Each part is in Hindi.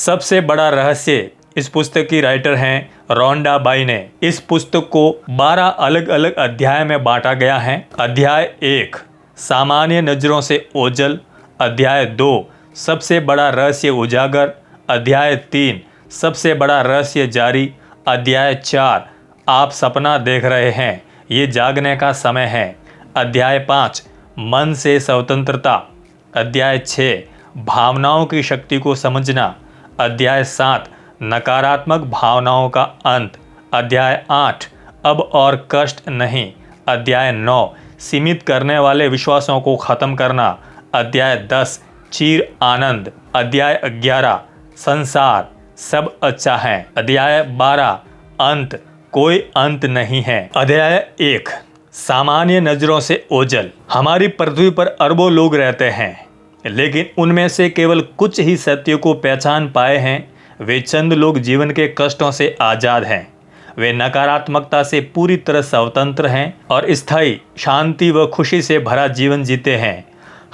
सबसे बड़ा रहस्य इस पुस्तक की राइटर हैं रोंडा बाई। इस पुस्तक को 12 अलग अलग अध्याय में बांटा गया है। अध्याय 1 सामान्य नजरों से ओझल, अध्याय 2 सबसे बड़ा रहस्य उजागर, अध्याय 3 सबसे बड़ा रहस्य जारी, अध्याय 4 आप सपना देख रहे हैं, ये जागने का समय है, अध्याय 5 मन से स्वतंत्रता, अध्याय 6 भावनाओं की शक्ति को समझना, अध्याय 7 नकारात्मक भावनाओं का अंत, अध्याय 8 अब और कष्ट नहीं, अध्याय 9 सीमित करने वाले विश्वासों को खत्म करना, अध्याय 10 चीर आनंद, अध्याय 11 संसार सब अच्छा है, अध्याय 12 अंत कोई अंत नहीं है। अध्याय 1 सामान्य नजरों से ओझल। हमारी पृथ्वी पर अरबों लोग रहते हैं, लेकिन उनमें से केवल कुछ ही सत्य को पहचान पाए हैं। वे चंद लोग जीवन के कष्टों से आज़ाद हैं। वे नकारात्मकता से पूरी तरह स्वतंत्र हैं और स्थायी शांति व खुशी से भरा जीवन जीते हैं।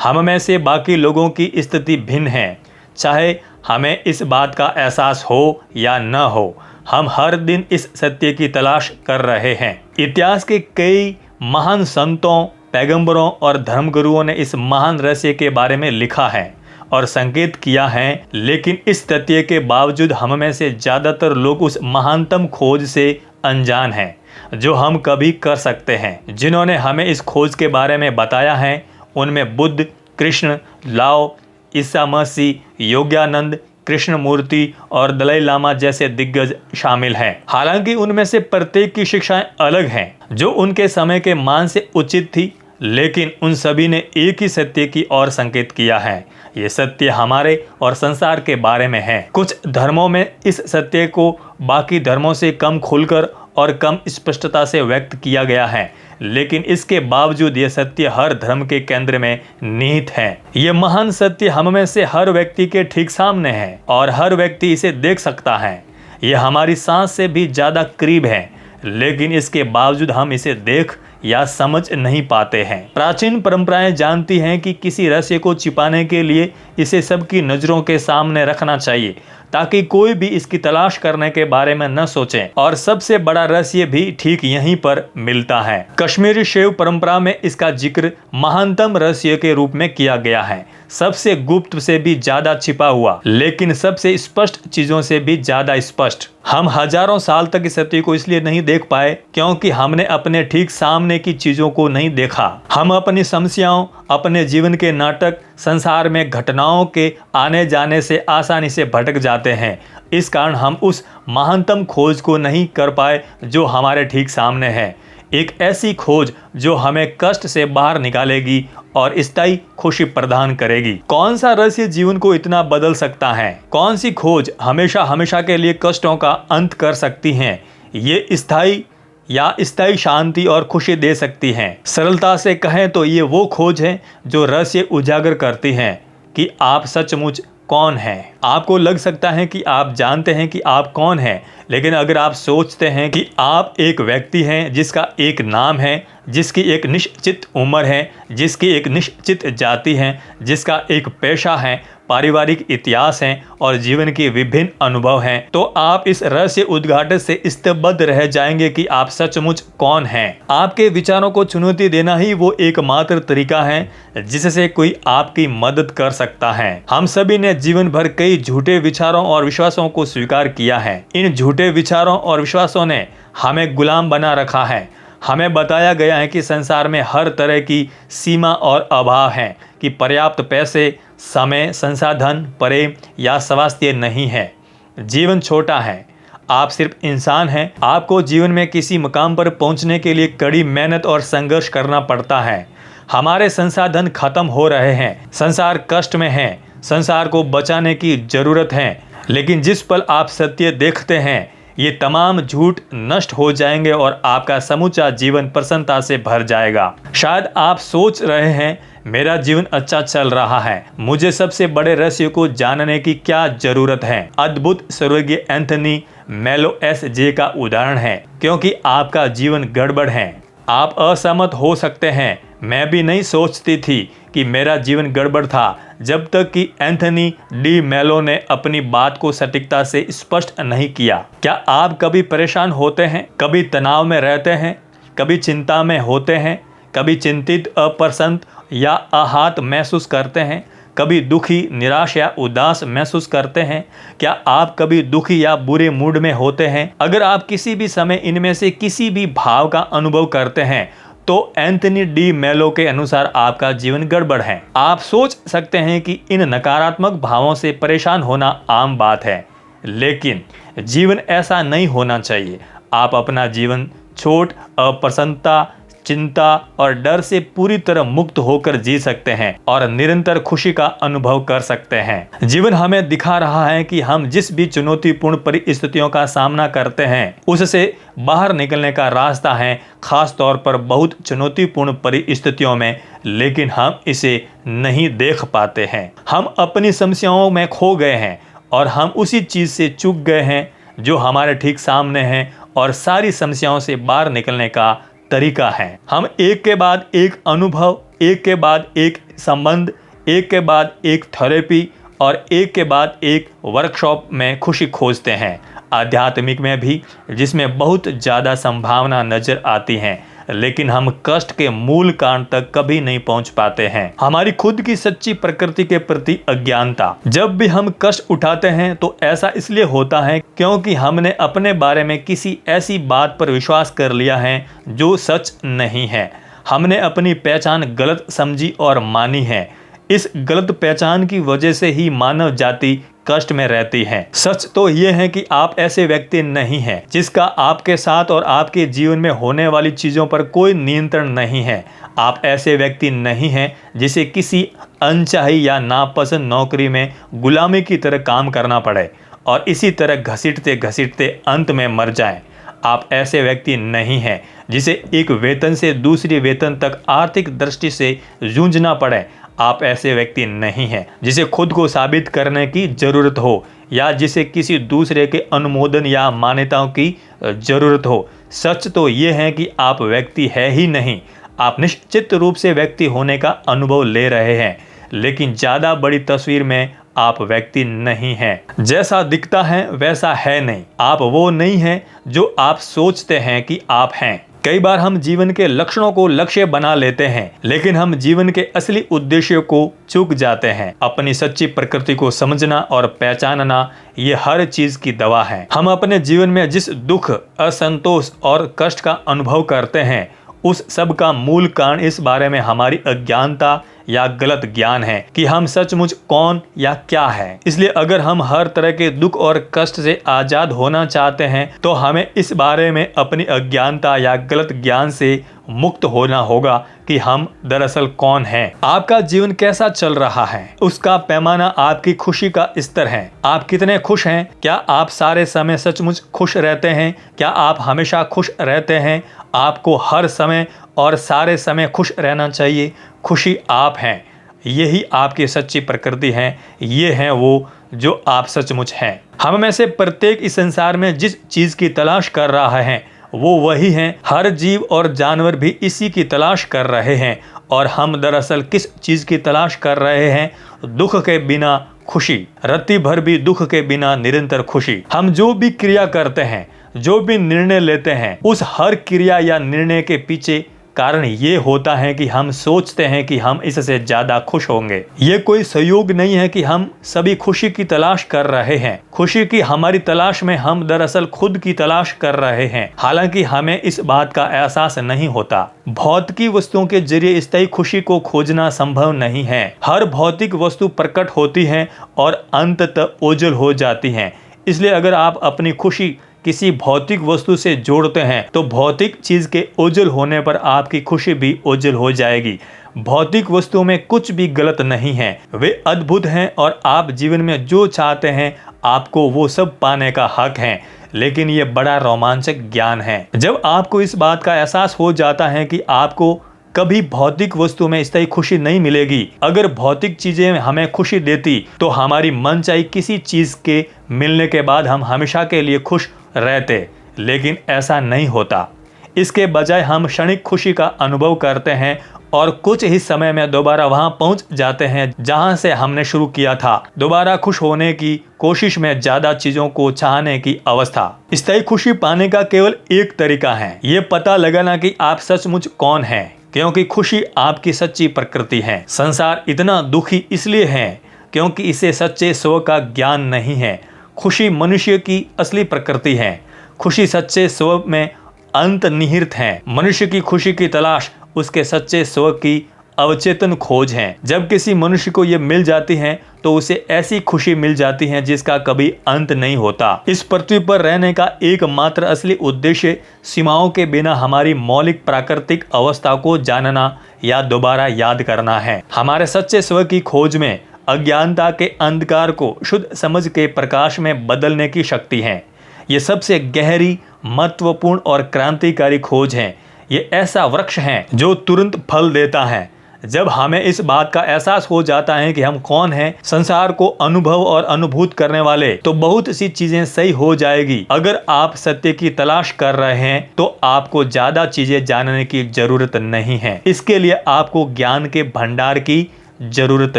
हम में से बाकी लोगों की स्थिति भिन्न है। चाहे हमें इस बात का एहसास हो या न हो, हम हर दिन इस सत्य की तलाश कर रहे हैं। इतिहास के कई महान संतों, पैगंबरों और धर्मगुरुओं ने इस महान रहस्य के बारे में लिखा है और संकेत किया है, लेकिन इस तथ्य के बावजूद हम में से ज़्यादातर लोग उस महानतम खोज से अनजान हैं जो हम कभी कर सकते हैं। जिन्होंने हमें इस खोज के बारे में बताया है उनमें बुद्ध, कृष्ण, लाओ, ईसा मसीह, योग्यानंद, कृष्णमूर्ति और दलाई लामा जैसे दिग्गज शामिल हैं। हालांकि उनमें से प्रत्येक की शिक्षाएं अलग हैं जो उनके समय के मान से उचित थी, लेकिन उन सभी ने एक ही सत्य की ओर संकेत किया है। ये सत्य हमारे और संसार के बारे में है। कुछ धर्मों में इस सत्य को बाकी धर्मों से कम खुलकर और कम स्पष्टता से व्यक्त किया गया है, लेकिन इसके बावजूद यह सत्य हर धर्म के केंद्र में निहित है। यह महान सत्य हम में से हर व्यक्ति के ठीक सामने है और हर व्यक्ति इसे देख सकता है। यह हमारी सांस से भी ज़्यादा करीब है, लेकिन इसके बावजूद हम इसे देख या समझ नहीं पाते हैं। प्राचीन परंपराएं जानती हैं कि किसी रहस्य को छिपाने के लिए इसे सबकी नज़रों के सामने रखना चाहिए ताकि कोई भी इसकी तलाश करने के बारे में न सोचे। और सबसे बड़ा रहस्य भी ठीक यहीं पर मिलता है। कश्मीरी शैव परंपरा में इसका जिक्र महानतम रहस्य के रूप में किया गया है, सबसे गुप्त से भी ज्यादा छिपा हुआ, लेकिन सबसे स्पष्ट चीजों से भी ज्यादा स्पष्ट। हम हजारों साल तक इस सत्य को इसलिए नहीं देख पाए क्योंकि हमने अपने ठीक सामने की चीजों को नहीं देखा। हम अपनी समस्याओं, अपने जीवन के नाटक, संसार में घटनाओं के आने जाने से आसानी से भटक जाते हैं। इस कारण हम उस महानतम खोज को नहीं कर पाए जो हमारे ठीक सामने है। एक ऐसी खोज जो हमें कष्ट से बाहर निकालेगी और स्थायी खुशी प्रदान करेगी। कौन सा रहस्य जीवन को इतना बदल सकता है? कौन सी खोज हमेशा हमेशा के लिए कष्टों का अंत कर सकती है? ये स्थायी शांति और खुशी दे सकती हैं। सरलता से कहें तो ये वो खोज है जो रहस्य उजागर करती है कि आप सचमुच कौन हैं। आपको लग सकता है कि आप जानते हैं कि आप कौन हैं, लेकिन अगर आप सोचते हैं कि आप एक व्यक्ति हैं जिसका एक नाम है, जिसकी एक निश्चित उम्र है, जिसकी एक निश्चित जाति है, जिसका एक पेशा है, पारिवारिक इतिहास है और जीवन के विभिन्न अनुभव हैं, तो आप इस रहस्य उद्घाटन से स्तब्ध रह जाएंगे कि आप सचमुच कौन हैं। आपके विचारों को चुनौती देना ही वो एकमात्र तरीका है जिससे कोई आपकी मदद कर सकता है। हम सभी ने जीवन भर कई झूठे विचारों और विश्वासों को स्वीकार किया है। इन झूठे विचारों और विश्वासों ने हमें गुलाम बना रखा है। हमें बताया गया है कि संसार में हर तरह की सीमा और अभाव है, कि पर्याप्त पैसे, समय, संसाधन, प्रेम या स्वास्थ्य नहीं है। जीवन छोटा है, आप सिर्फ इंसान हैं। आपको जीवन में किसी मुकाम पर पहुंचने के लिए कड़ी मेहनत और संघर्ष करना पड़ता है। हमारे संसाधन खत्म हो रहे हैं, संसार कष्ट में है, संसार को बचाने की जरूरत है। लेकिन जिस पल आप सत्य देखते हैं, ये तमाम झूठ नष्ट हो जाएंगे और आपका समूचा जीवन प्रसन्नता से भर जाएगा। शायद आप सोच रहे हैं, मेरा जीवन अच्छा चल रहा है, मुझे सबसे बड़े रहस्य को जानने की क्या जरूरत है। अद्भुत स्वर्गीय एंथनी मेलो एस.जे. का उदाहरण है, क्योंकि आपका जीवन गड़बड़ है। आप असहमत हो सकते हैं, मैं भी नहीं सोचती थी कि मेरा जीवन गड़बड़ था, जब तक कि एंथनी डी मेलो ने अपनी बात को सटीकता से स्पष्ट नहीं किया। क्या आप कभी परेशान होते हैं, कभी तनाव में रहते हैं, कभी चिंता में होते हैं, कभी चिंतित, अप्रसन्न या आहत महसूस करते हैं, कभी दुखी, निराश या उदास महसूस करते हैं? क्या आप कभी दुखी या बुरे मूड में होते हैं? अगर आप किसी भी समय इनमें से किसी भी भाव का अनुभव करते हैं तो एंथनी डी मेलो के अनुसार आपका जीवन गड़बड़ है। आप सोच सकते हैं कि इन नकारात्मक भावों से परेशान होना आम बात है, लेकिन जीवन ऐसा नहीं होना चाहिए। आप अपना जीवन छोट, अप्रसन्नता, चिंता और डर से पूरी तरह मुक्त होकर जी सकते हैं और निरंतर खुशी का अनुभव कर सकते हैं। जीवन हमें दिखा रहा है कि हम जिस भी चुनौतीपूर्ण परिस्थितियों का सामना करते हैं उससे बाहर निकलने का रास्ता है, खास तौर पर बहुत चुनौतीपूर्ण परिस्थितियों में, लेकिन हम इसे नहीं देख पाते हैं। हम अपनी समस्याओं में खो गए हैं और हम उसी चीज से चूक गए हैं जो हमारे ठीक सामने है और सारी समस्याओं से बाहर निकलने का तरीका है। हम एक के बाद एक अनुभव, एक के बाद एक संबंध, एक के बाद एक थेरेपी और एक के बाद एक वर्कशॉप में खुशी खोजते हैं। आध्यात्मिक में भी, जिसमें बहुत ज़्यादा संभावना नजर आती हैं, लेकिन हम कष्ट के मूल कारण तक कभी नहीं पहुंच पाते हैं। हमारी खुद की सच्ची प्रकृति के प्रति अज्ञानता। जब भी हम कष्ट उठाते हैं तो ऐसा इसलिए होता है क्योंकि हमने अपने बारे में किसी ऐसी बात पर विश्वास कर लिया है जो सच नहीं है। हमने अपनी पहचान गलत समझी और मानी है। इस गलत पहचान की वजह से ही मानव जाति कष्ट में रहती है। सच तो ये है कि आप ऐसे व्यक्ति नहीं हैं जिसका आपके साथ और आपके जीवन में होने वाली चीज़ों पर कोई नियंत्रण नहीं है। आप ऐसे व्यक्ति नहीं हैं जिसे किसी अनचाही या नापसंद नौकरी में गुलामी की तरह काम करना पड़े और इसी तरह घसीटते घसीटते अंत में मर जाएं। आप ऐसे व्यक्ति नहीं हैं जिसे एक वेतन से दूसरी वेतन तक आर्थिक दृष्टि से जूझना पड़े। आप ऐसे व्यक्ति नहीं हैं जिसे खुद को साबित करने की जरूरत हो या जिसे किसी दूसरे के अनुमोदन या मान्यताओं की जरूरत हो। सच तो ये है कि आप व्यक्ति है ही नहीं। आप निश्चित रूप से व्यक्ति होने का अनुभव ले रहे हैं, लेकिन ज़्यादा बड़ी तस्वीर में आप व्यक्ति नहीं हैं। जैसा दिखता है वैसा है नहीं। आप वो नहीं हैं जो आप सोचते हैं कि आप हैं। कई बार हम जीवन के लक्षणों को लक्ष्य बना लेते हैं, लेकिन हम जीवन के असली उद्देश्य को चूक जाते हैं। अपनी सच्ची प्रकृति को समझना और पहचानना ये हर चीज की दवा है। हम अपने जीवन में जिस दुख, असंतोष और कष्ट का अनुभव करते हैं उस सब का मूल कारण इस बारे में हमारी अज्ञानता या गलत ज्ञान है कि हम सचमुच कौन या क्या है। इसलिए अगर हम हर तरह के दुख और कष्ट से आजाद होना चाहते हैं तो हमें इस बारे में अपनी अज्ञानता या गलत ज्ञान से मुक्त होना होगा कि हम दरअसल कौन हैं। आपका जीवन कैसा चल रहा है उसका पैमाना आपकी खुशी का स्तर है। आप कितने खुश हैं? क्या आप सारे समय सचमुच खुश रहते हैं? क्या आप हमेशा खुश रहते हैं? आपको हर समय और सारे समय खुश रहना चाहिए। खुशी आप हैं, यही आपकी सच्ची प्रकृति है, ये हैं वो जो आप सचमुच हैं। हम में से प्रत्येक इस संसार में जिस चीज की तलाश कर रहा है वो वही है। हर जीव और जानवर भी इसी की तलाश कर रहे हैं। और हम दरअसल किस चीज की तलाश कर रहे हैं? दुख के बिना खुशी, रत्ती भर भी दुख के बिना निरंतर खुशी। हम जो भी क्रिया करते हैं, जो भी निर्णय लेते हैं, उस हर क्रिया या निर्णय के पीछे कारण ये होता है कि हम सोचते हैं कि हम इससे ज्यादा खुश होंगे। ये कोई संयोग नहीं है कि हम सभी खुशी की तलाश कर रहे हैं। खुशी की हमारी तलाश में हम दरअसल खुद की तलाश कर रहे हैं, हालांकि हमें इस बात का एहसास नहीं होता। भौतिक वस्तुओं के जरिए स्थायी खुशी को खोजना संभव नहीं है। हर भौतिक वस्तु प्रकट होती है और अंततः ओझल हो जाती है। इसलिए अगर आप अपनी खुशी किसी भौतिक वस्तु से जोड़ते हैं तो भौतिक चीज के ओझल होने पर आपकी खुशी भी ओझल हो जाएगी। भौतिक वस्तुओं में कुछ भी गलत नहीं है, वे अद्भुत हैं और आप जीवन में जो चाहते हैं आपको वो सब पाने का हक है। लेकिन ये बड़ा रोमांचक ज्ञान है। जब आपको इस बात का एहसास हो जाता है कि आपको कभी भौतिक वस्तु में स्थायी खुशी नहीं मिलेगी। अगर भौतिक चीजें हमें खुशी देती तो हमारी मनचाही किसी चीज के मिलने के बाद हम हमेशा के लिए खुश रहते, लेकिन ऐसा नहीं होता। इसके बजाय हम क्षणिक खुशी का अनुभव करते हैं और कुछ ही समय में दोबारा वहां पहुंच जाते हैं जहां से हमने शुरू किया था। दोबारा खुश होने की कोशिश में ज्यादा चीजों को चाहने की अवस्था। स्थायी खुशी पाने का केवल एक तरीका है, ये पता लगाना कि आप सचमुच कौन हैं, क्योंकि खुशी आपकी सच्ची प्रकृति है। संसार इतना दुखी इसलिए है क्योंकि इसे सच्चे स्व का ज्ञान नहीं है। खुशी मनुष्य की असली प्रकृति है। खुशी सच्चे स्व में अंतर्निहित है। मनुष्य की खुशी की तलाश उसके सच्चे स्व की अवचेतन खोज है। जब किसी मनुष्य को ये मिल जाती है तो उसे ऐसी खुशी मिल जाती है जिसका कभी अंत नहीं होता। इस पृथ्वी पर रहने का एकमात्र असली उद्देश्य सीमाओं के बिना हमारी मौलिक प्राकृतिक अवस्था को जानना या दोबारा याद करना है। हमारे सच्चे स्व की खोज में अज्ञानता के अंधकार को शुद्ध समझ के प्रकाश में बदलने की शक्ति है। ये सबसे गहरी, महत्वपूर्ण और क्रांतिकारी खोज है। ये ऐसा वृक्ष है जो तुरंत फल देता है। जब हमें इस बात का एहसास हो जाता है कि हम कौन हैं, संसार को अनुभव और अनुभूत करने वाले, तो बहुत सी चीजें सही हो जाएगी। अगर आप सत्य की तलाश कर रहे हैं तो आपको ज्यादा चीजें जानने की जरूरत नहीं है। इसके लिए आपको ज्ञान के भंडार की जरूरत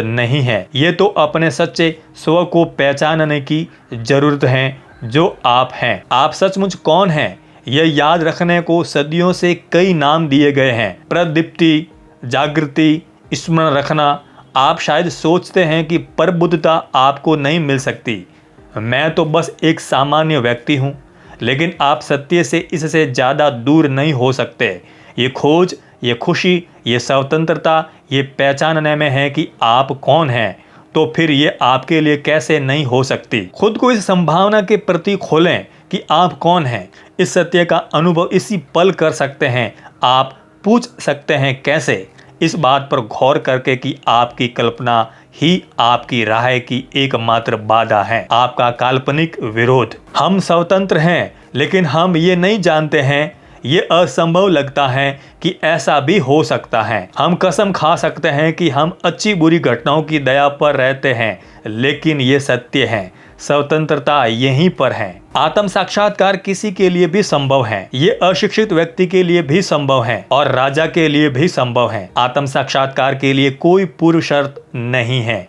नहीं है। ये तो अपने सच्चे स्व को पहचानने की जरूरत है जो आप हैं। आप सचमुच कौन हैं, यह याद रखने को सदियों से कई नाम दिए गए हैं। प्रदीप्ति, जागृति, स्मरण रखना। आप शायद सोचते हैं कि परबुद्धता आपको नहीं मिल सकती। मैं तो बस एक सामान्य व्यक्ति हूँ, लेकिन आप सत्य से इससे ज़्यादा दूर नहीं हो सकते। ये खोज, ये खुशी, ये स्वतंत्रता, ये पहचानने में है कि आप कौन हैं, तो फिर ये आपके लिए कैसे नहीं हो सकती। खुद को इस संभावना के प्रति खोलें कि आप कौन हैं। इस सत्य का अनुभव इसी पल कर सकते हैं। आप पूछ सकते हैं कैसे, इस बात पर गौर करके कि आपकी कल्पना ही आपकी राह की एकमात्र बाधा है, आपका काल्पनिक विरोध। हम स्वतंत्र हैं, लेकिन हम ये नहीं जानते हैं। ये असंभव लगता है कि ऐसा भी हो सकता है। हम कसम खा सकते हैं कि हम अच्छी बुरी घटनाओं की दया पर रहते हैं, लेकिन ये सत्य है, स्वतंत्रता यहीं पर है। आत्म साक्षात्कार किसी के लिए भी संभव है। ये अशिक्षित व्यक्ति के लिए भी संभव है और राजा के लिए भी संभव है। आत्म साक्षात्कार के लिए कोई पूर्व शर्त नहीं है।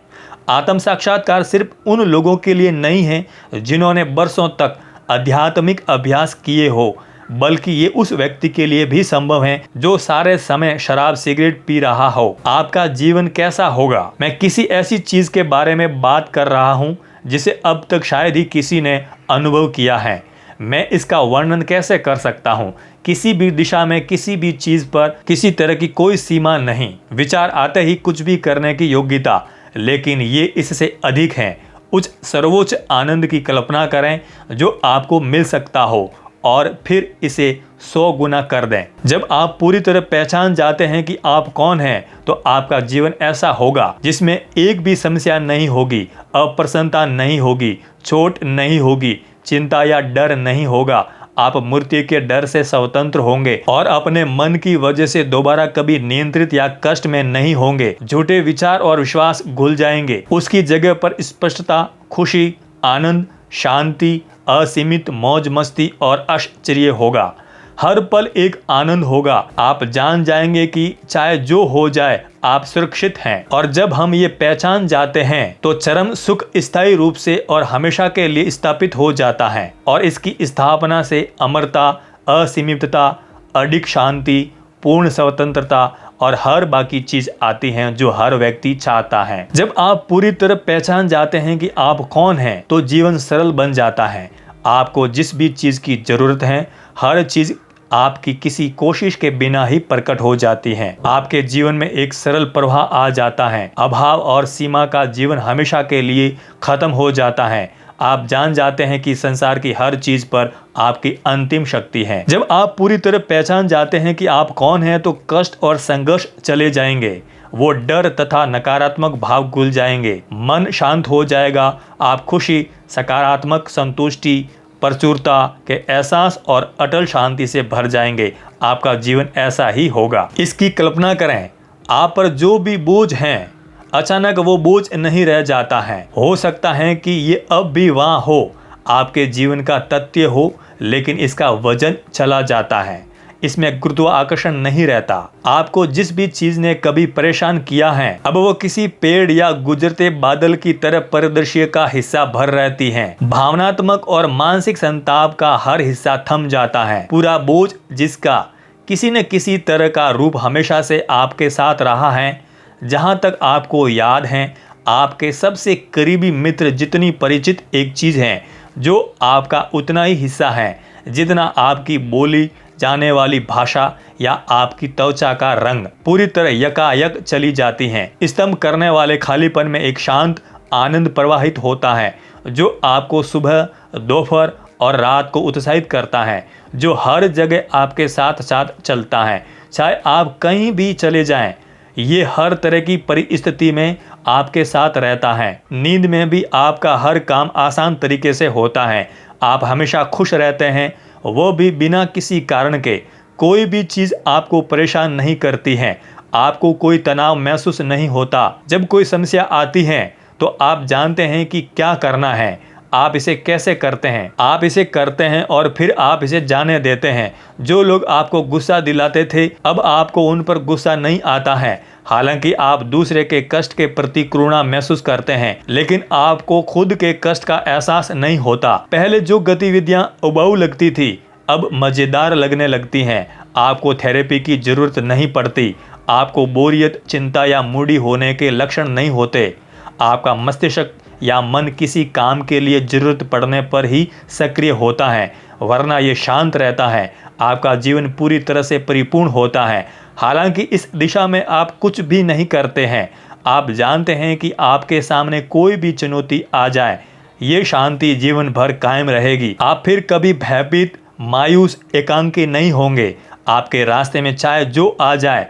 आत्म साक्षात्कार सिर्फ उन लोगों के लिए नहीं है जिन्होंने बरसों तक आध्यात्मिक अभ्यास किए हो, बल्कि ये उस व्यक्ति के लिए भी संभव है जो सारे समय शराब सिगरेट पी रहा हो। आपका जीवन कैसा होगा? मैं किसी ऐसी चीज के बारे में बात कर रहा हूँ जिसे अब तक शायद ही किसी ने अनुभव किया है। मैं इसका वर्णन कैसे कर सकता हूँ? किसी भी दिशा में किसी भी चीज पर किसी तरह की कोई सीमा नहीं। विचार आते ही कुछ भी करने की योग्यता, लेकिन ये इससे अधिक है। उच्च सर्वोच्च आनंद की कल्पना करें जो आपको मिल सकता हो और फिर इसे 100 गुना कर दें। जब आप पूरी तरह पहचान जाते हैं कि आप कौन हैं, तो आपका जीवन ऐसा होगा जिसमें एक भी समस्या नहीं होगी, अप्रसन्नता नहीं होगी, चोट नहीं होगी, चिंता या डर नहीं होगा। आप मृत्यु के डर से स्वतंत्र होंगे और अपने मन की वजह से दोबारा कभी नियंत्रित या कष्ट में नहीं होंगे। झूठे विचार और विश्वास घुल जाएंगे। उसकी जगह पर स्पष्टता, खुशी, आनंद, शांति, असीमित मौज मस्ती और आश्चर्य होगा। हर पल एक आनंद होगा। आप जान जाएंगे कि चाहे जो हो जाए आप सुरक्षित हैं। और जब हम ये पहचान जाते हैं तो चरम सुख स्थायी रूप से और हमेशा के लिए स्थापित हो जाता है। और इसकी स्थापना से अमरता, असीमितता, अडिग शांति, पूर्ण स्वतंत्रता और हर बाकी चीज आती हैं जो हर व्यक्ति चाहता है। जब आप पूरी तरह पहचान जाते हैं कि आप कौन हैं, तो जीवन सरल बन जाता है। आपको जिस भी चीज की जरूरत है, हर चीज आपकी किसी कोशिश के बिना ही प्रकट हो जाती है। आपके जीवन में एक सरल प्रवाह आ जाता है। अभाव और सीमा का जीवन हमेशा के लिए खत्म हो जाता है। आप जान जाते हैं कि संसार की हर चीज पर आपकी अंतिम शक्ति है। जब आप पूरी तरह पहचान जाते हैं कि आप कौन हैं, तो कष्ट और संघर्ष चले जाएंगे। वो डर तथा नकारात्मक भाव घुल जाएंगे। मन शांत हो जाएगा। आप खुशी, सकारात्मक संतुष्टि, प्रचुरता के एहसास और अटल शांति से भर जाएंगे। आपका जीवन ऐसा ही होगा। इसकी कल्पना करें, आप पर जो भी बोझ हैं, अचानक वो बोझ नहीं रह जाता है। हो सकता है कि ये अब भी वहाँ हो, आपके जीवन का तथ्य हो, लेकिन इसका वजन चला जाता है। इसमें गुरुत्वाकर्षण नहीं रहता। आपको जिस भी चीज ने कभी परेशान किया है, अब वो किसी पेड़ या गुजरते बादल की तरह परिदृश्य का हिस्सा भर रहती है। भावनात्मक और मानसिक संताप का हर हिस्सा थम जाता है। पूरा बोझ जिसका किसी न किसी तरह का रूप हमेशा से आपके साथ रहा है। जहां तक आपको याद है, आपके सबसे करीबी मित्र जितनी परिचित एक चीज है, जो आपका उतना ही हिस्सा है जितना आपकी बोली जाने वाली भाषा या आपकी त्वचा का रंग। पूरी तरह यकायक चली जाती हैं। स्तंभ करने वाले खालीपन में एक शांत आनंद प्रवाहित होता है, जो आपको सुबह, दोपहर और रात को उत्साहित करता है, जो हर जगह आपके साथ साथ चलता है। चाहे आप कहीं भी चले जाएं, ये हर तरह की परिस्थिति में आपके साथ रहता है। नींद में भी आपका हर काम आसान तरीके से होता है। आप हमेशा खुश रहते हैं, वो भी बिना किसी कारण के। कोई भी चीज़ आपको परेशान नहीं करती है। आपको कोई तनाव महसूस नहीं होता। जब कोई समस्या आती है तो आप जानते हैं कि क्या करना है। आप इसे कैसे करते हैं। आप इसे करते हैं और फिर आप इसे जाने देते हैं। जो लोग आपको गुस्सा दिलाते थे, अब आपको उन पर गुस्सा नहीं आता है। हालांकि आप दूसरे के कष्ट के प्रति करुणा महसूस करते हैं, लेकिन आपको खुद के कष्ट का एहसास नहीं होता। पहले जो गतिविधियां उबाऊ लगती थी, अब मजेदार लगने लगती हैं। आपको थेरेपी की जरूरत नहीं पड़ती। आपको बोरियत, चिंता या मूडी होने के लक्षण नहीं होते। आपका मस्तिष्क या मन किसी काम के लिए जरूरत पड़ने पर ही सक्रिय होता है, वरना ये शांत रहता है। आपका जीवन पूरी तरह से परिपूर्ण होता है। हालांकि इस दिशा में आप कुछ भी नहीं करते हैं। आप जानते हैं कि आपके सामने कोई भी चुनौती आ जाए, ये शांति जीवन भर कायम रहेगी। आप फिर कभी भयभीत, मायूस, एकांकी नहीं होंगे। आपके रास्ते में चाहे जो आ जाए,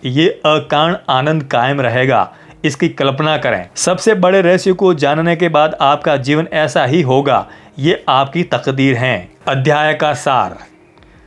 ये अकारण आनंद कायम रहेगा। इसकी कल्पना करें। सबसे बड़े रहस्य को जानने के बाद आपका जीवन ऐसा ही होगा। ये आपकी तकदीर है। अध्याय का सार।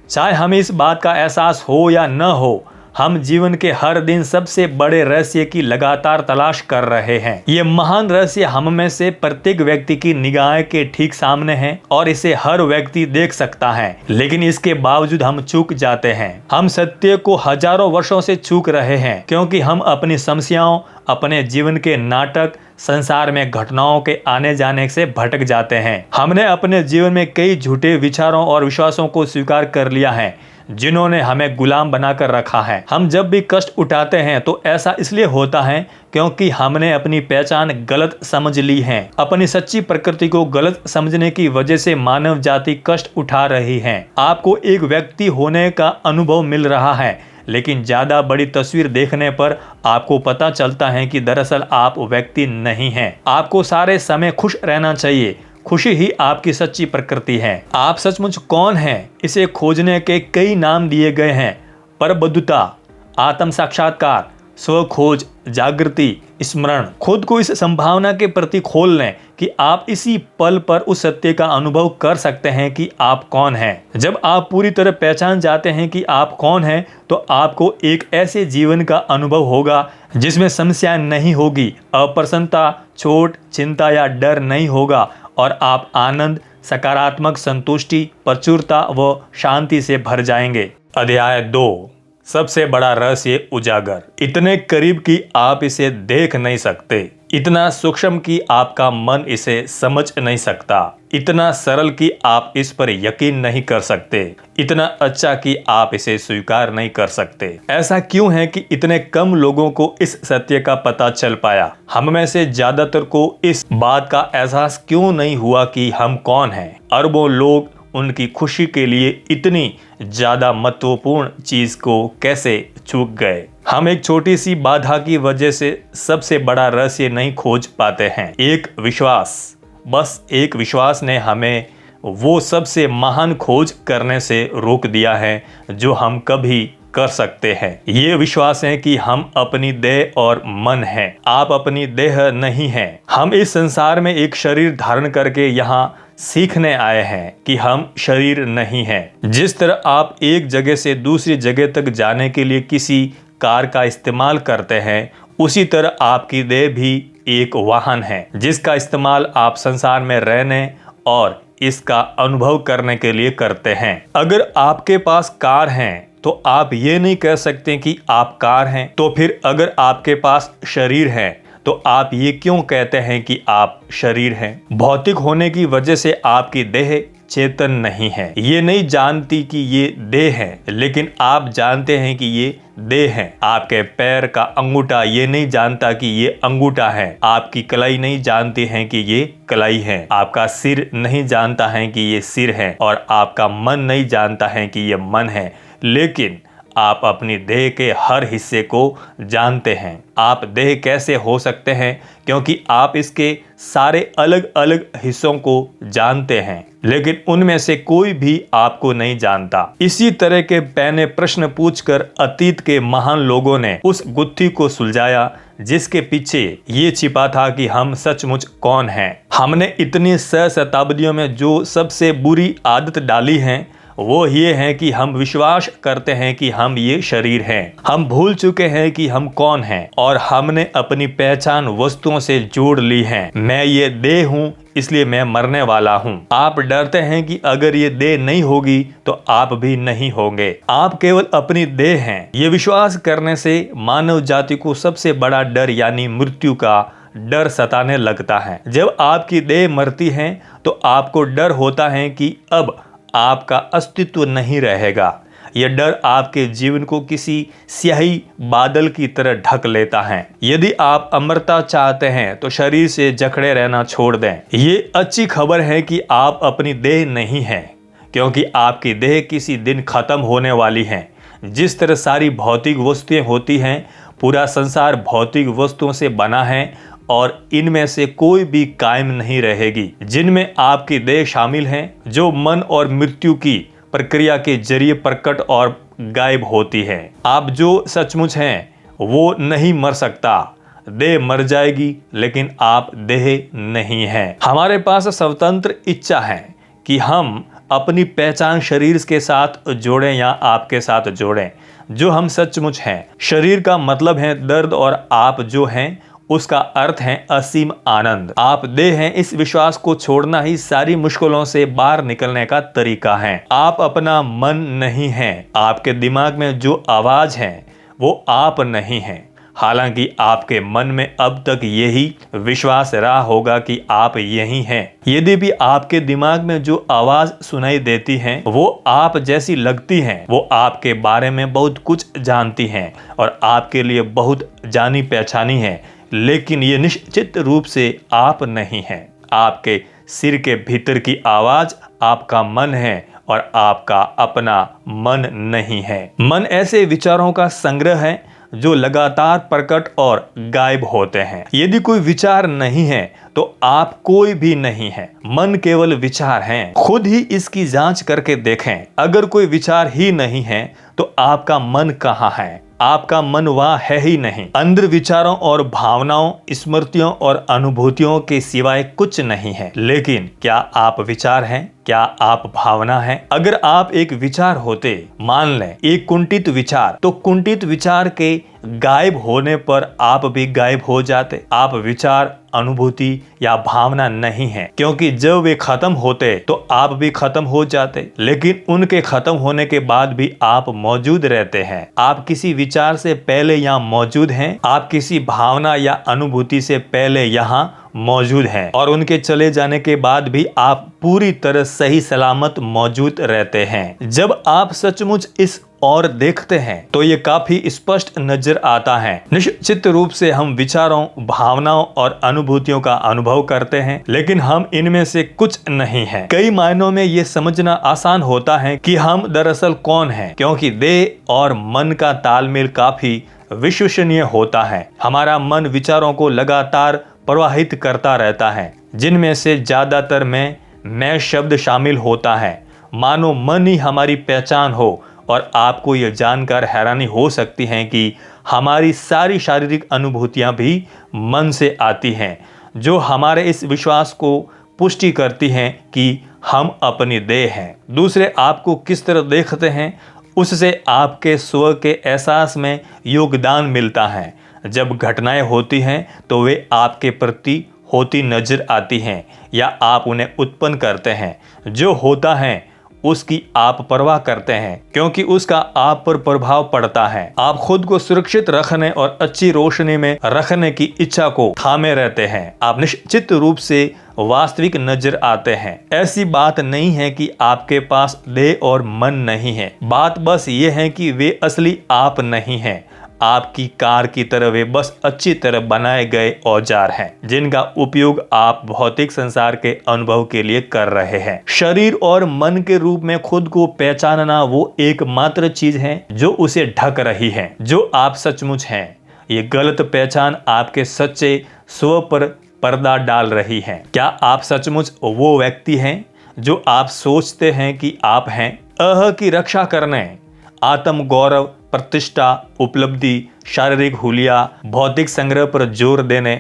चाहे हमें इस बात का एहसास हो या न हो, हम जीवन के हर दिन सबसे बड़े रहस्य की लगातार तलाश कर रहे हैं। ये महान रहस्य हम में से प्रत्येक व्यक्ति की निगाह के ठीक सामने है और इसे हर व्यक्ति देख सकता है, लेकिन इसके बावजूद हम चूक जाते हैं। हम सत्य को हजारों वर्षों से चूक रहे हैं, क्योंकि हम अपनी समस्याओं, अपने जीवन के नाटक, संसार में घटनाओं के आने जाने से भटक जाते हैं। हमने अपने जीवन में कई झूठे विचारों और विश्वासों को स्वीकार कर लिया है, जिन्होंने हमें गुलाम बनाकर रखा है। हम जब भी कष्ट उठाते हैं तो ऐसा इसलिए होता है क्योंकि हमने अपनी पहचान गलत समझ ली है। अपनी सच्ची प्रकृति को गलत समझने की वजह से मानव जाति कष्ट उठा रही है। आपको एक व्यक्ति होने का अनुभव मिल रहा है, लेकिन ज्यादा बड़ी तस्वीर देखने पर आपको पता चलता है कि दरअसल आप व्यक्ति नहीं हैं। आपको सारे समय खुश रहना चाहिए। खुशी ही आपकी सच्ची प्रकृति है। आप सचमुच कौन हैं, इसे खोजने के कई नाम दिए गए हैं। परबद्धता, आत्म साक्षात्कार, स्व खोज, जागृति, स्मरण। खुद को इस संभावना के प्रति खोल लें कि आप इसी पल पर उस सत्य का अनुभव कर सकते हैं कि आप कौन हैं। जब आप पूरी तरह पहचान जाते हैं कि आप कौन हैं, तो आपको एक ऐसे जीवन का अनुभव होगा जिसमें समस्या नहीं होगी, अप्रसन्नता, चोट, चिंता या डर नहीं होगा, और आप आनंद, सकारात्मक संतुष्टि, प्रचुरता व शांति से भर जाएंगे। अध्याय 2। सबसे बड़ा रहस्य उजागर। इतने करीब कि आप इसे देख नहीं सकते, इतना सूक्ष्म कि आपका मन इसे समझ नहीं सकता, इतना सरल कि आप इस पर यकीन नहीं कर सकते, इतना अच्छा कि आप इसे स्वीकार नहीं कर सकते। ऐसा क्यों है कि इतने कम लोगों को इस सत्य का पता चल पाया? हम में से ज्यादातर को इस बात का एहसास क्यों नहीं हुआ कि हम कौन हैं? अरबों लोग उनकी खुशी के लिए इतनी ज्यादा महत्वपूर्ण चीज को कैसे चूक गए? हम एक छोटी सी बाधा की वजह से सबसे बड़ा रहस्य नहीं खोज पाते हैं। एक विश्वास, बस एक विश्वास ने हमें वो सबसे महान खोज करने से रोक दिया है जो हम कभी कर सकते हैं। ये विश्वास है कि हम अपनी देह और मन हैं। आप अपनी देह नहीं हैं। हम इस संसार में एक शरीर धारण करके यहाँ सीखने आए हैं कि हम शरीर नहीं हैं। जिस तरह आप एक जगह से दूसरी जगह तक जाने के लिए किसी कार का इस्तेमाल करते हैं, उसी तरह आपकी देह भी एक वाहन है जिसका इस्तेमाल आप संसार में रहने और इसका अनुभव करने के लिए करते हैं। अगर आपके पास कार है तो आप ये नहीं कह सकते कि आप कार हैं। तो फिर अगर आपके पास शरीर है तो आप ये क्यों कहते हैं कि आप शरीर हैं? भौतिक होने की वजह से आपकी देह चेतन नहीं है, ये नहीं जानती कि ये देह है, लेकिन आप जानते हैं कि ये देह है। आपके पैर का अंगूठा ये नहीं जानता कि ये अंगूठा है, आपकी कलाई नहीं जानती है कि ये कलाई है, आपका सिर नहीं जानता है कि ये सिर है, और आपका मन नहीं जानता है कि ये मन है, लेकिन आप अपनी देह के हर हिस्से को जानते हैं। आप देह कैसे हो सकते हैं? क्योंकि आप इसके सारे अलग अलग हिस्सों को जानते हैं, लेकिन उनमें से कोई भी आपको नहीं जानता। इसी तरह के पैने प्रश्न पूछकर अतीत के महान लोगों ने उस गुत्थी को सुलझाया जिसके पीछे ये छिपा था कि हम सचमुच कौन हैं। हमने इतनी शताब्दियों में जो सबसे बुरी आदत डाली है वो ये है कि हम विश्वास करते हैं कि हम ये शरीर हैं। हम भूल चुके हैं कि हम कौन हैं, और हमने अपनी पहचान वस्तुओं से जोड़ ली है। मैं ये देह हूँ इसलिए मैं मरने वाला हूँ। आप डरते हैं कि अगर ये देह नहीं होगी तो आप भी नहीं होंगे। आप केवल अपनी देह हैं। ये विश्वास करने से मानव जाति को सबसे बड़ा डर यानी मृत्यु का डर सताने लगता है। जब आपकी देह मरती है तो आपको डर होता है कि अब आपका अस्तित्व नहीं रहेगा। यह डर आपके जीवन को किसी स्याही बादल की तरह ढक लेता है। यदि आप अमरता चाहते हैं तो शरीर से जकड़े रहना छोड़ दें। ये अच्छी खबर है कि आप अपनी देह नहीं हैं, क्योंकि आपकी देह किसी दिन खत्म होने वाली है। जिस तरह सारी भौतिक वस्तुएं होती हैं, पूरा संसार भौतिक वस्तुओं से बना है और इनमें से कोई भी कायम नहीं रहेगी, जिनमें आपकी देह शामिल है, जो मन और मृत्यु की प्रक्रिया के जरिए प्रकट और गायब होती है। आप जो सचमुच हैं वो नहीं मर सकता। देह मर जाएगी लेकिन आप देह नहीं हैं। हमारे पास स्वतंत्र इच्छा है कि हम अपनी पहचान शरीर के साथ जोड़ें या आपके साथ जोड़ें जो हम सचमुच हैं। शरीर का मतलब है दर्द और आप जो हैं उसका अर्थ है असीम आनंद। आप देह हैं, इस विश्वास को छोड़ना ही सारी मुश्किलों से बाहर निकलने का तरीका है। आप अपना मन नहीं हैं। आपके दिमाग में जो आवाज है वो आप नहीं हैं। हालांकि आपके मन में अब तक यही विश्वास रहा होगा कि आप यही हैं। यदि भी आपके दिमाग में जो आवाज सुनाई देती है वो आप जैसी लगती है, वो आपके बारे में बहुत कुछ जानती हैं और आपके लिए बहुत जानी पहचानी है, लेकिन ये निश्चित रूप से आप नहीं हैं। आपके सिर के भीतर की आवाज आपका मन है और आपका अपना मन नहीं है। मन ऐसे विचारों का संग्रह है जो लगातार प्रकट और गायब होते हैं। यदि कोई विचार नहीं है तो आप कोई भी नहीं है। मन केवल विचार हैं। खुद ही इसकी जांच करके देखें। अगर कोई विचार ही नहीं है तो आपका मन कहाँ है? आपका मन वहाँ है ही नहीं। अंदर विचारों और भावनाओं, स्मृतियों और अनुभूतियों के सिवाय कुछ नहीं है। लेकिन क्या आप विचार हैं? क्या आप भावना हैं? अगर आप एक विचार होते, मान लें एक कुंठित विचार, तो कुंठित विचार के गायब होने पर आप भी गायब हो जाते। आप विचार, अनुभूति या भावना नहीं है, क्योंकि जब वे खत्म होते तो आप भी खत्म हो जाते। लेकिन उनके खत्म होने के बाद भी आप मौजूद रहते हैं। आप किसी विचार से पहले यहाँ मौजूद हैं। आप किसी भावना या अनुभूति से पहले यहाँ मौजूद हैं और उनके चले जाने के बाद भी आप पूरी तरह सही सलामत मौजूद रहते हैं। जब आप सचमुच इस और देखते हैं तो ये काफी स्पष्ट नजर आता है। निश्चित रूप से हम विचारों, भावनाओं और अनुभूतियों का अनुभव करते हैं, लेकिन हम इनमें से कुछ नहीं हैं। कई मायनों में ये समझना आसान होता है कि हम दरअसल कौन हैं, क्योंकि देह और मन का तालमेल काफी विश्वसनीय होता है। हमारा मन विचारों को लगातार प्रवाहित करता रहता है, जिनमें से ज्यादातर में मैं शब्द शामिल होता है। मानो मन ही हमारी पहचान हो। और आपको यह जानकर हैरानी हो सकती है कि हमारी सारी शारीरिक अनुभूतियां भी मन से आती हैं, जो हमारे इस विश्वास को पुष्टि करती हैं कि हम अपनी देह हैं। दूसरे आपको किस तरह देखते हैं उससे आपके स्व के एहसास में योगदान मिलता है। जब घटनाएं होती हैं तो वे आपके प्रति होती नजर आती हैं या आप उन्हें उत्पन्न करते हैं। जो होता है उसकी आप परवाह करते हैं, क्योंकि उसका आप पर प्रभाव पड़ता है। आप खुद को सुरक्षित रखने और अच्छी रोशनी में रखने की इच्छा को थामे रहते हैं। आप निश्चित रूप से वास्तविक नजर आते हैं। ऐसी बात नहीं है कि आपके पास देह और मन नहीं है। बात बस ये है कि वे असली आप नहीं हैं। आपकी कार की तरह वे बस अच्छी तरह बनाए गए औजार हैं, जिनका उपयोग आप भौतिक संसार के अनुभव के लिए कर रहे हैं। शरीर और मन के रूप में खुद को पहचानना वो एकमात्र चीज है जो उसे ढक रही है, जो आप सचमुच हैं। ये गलत पहचान आपके सच्चे स्व पर पर्दा डाल रही है। क्या आप सचमुच वो व्यक्ति हैं जो आप सोचते हैं कि आप हैं? अह की रक्षा करने, आत्म गौरव, प्रतिष्ठा, उपलब्धि, शारीरिक हुलिया, भौतिक संग्रह पर जोर देने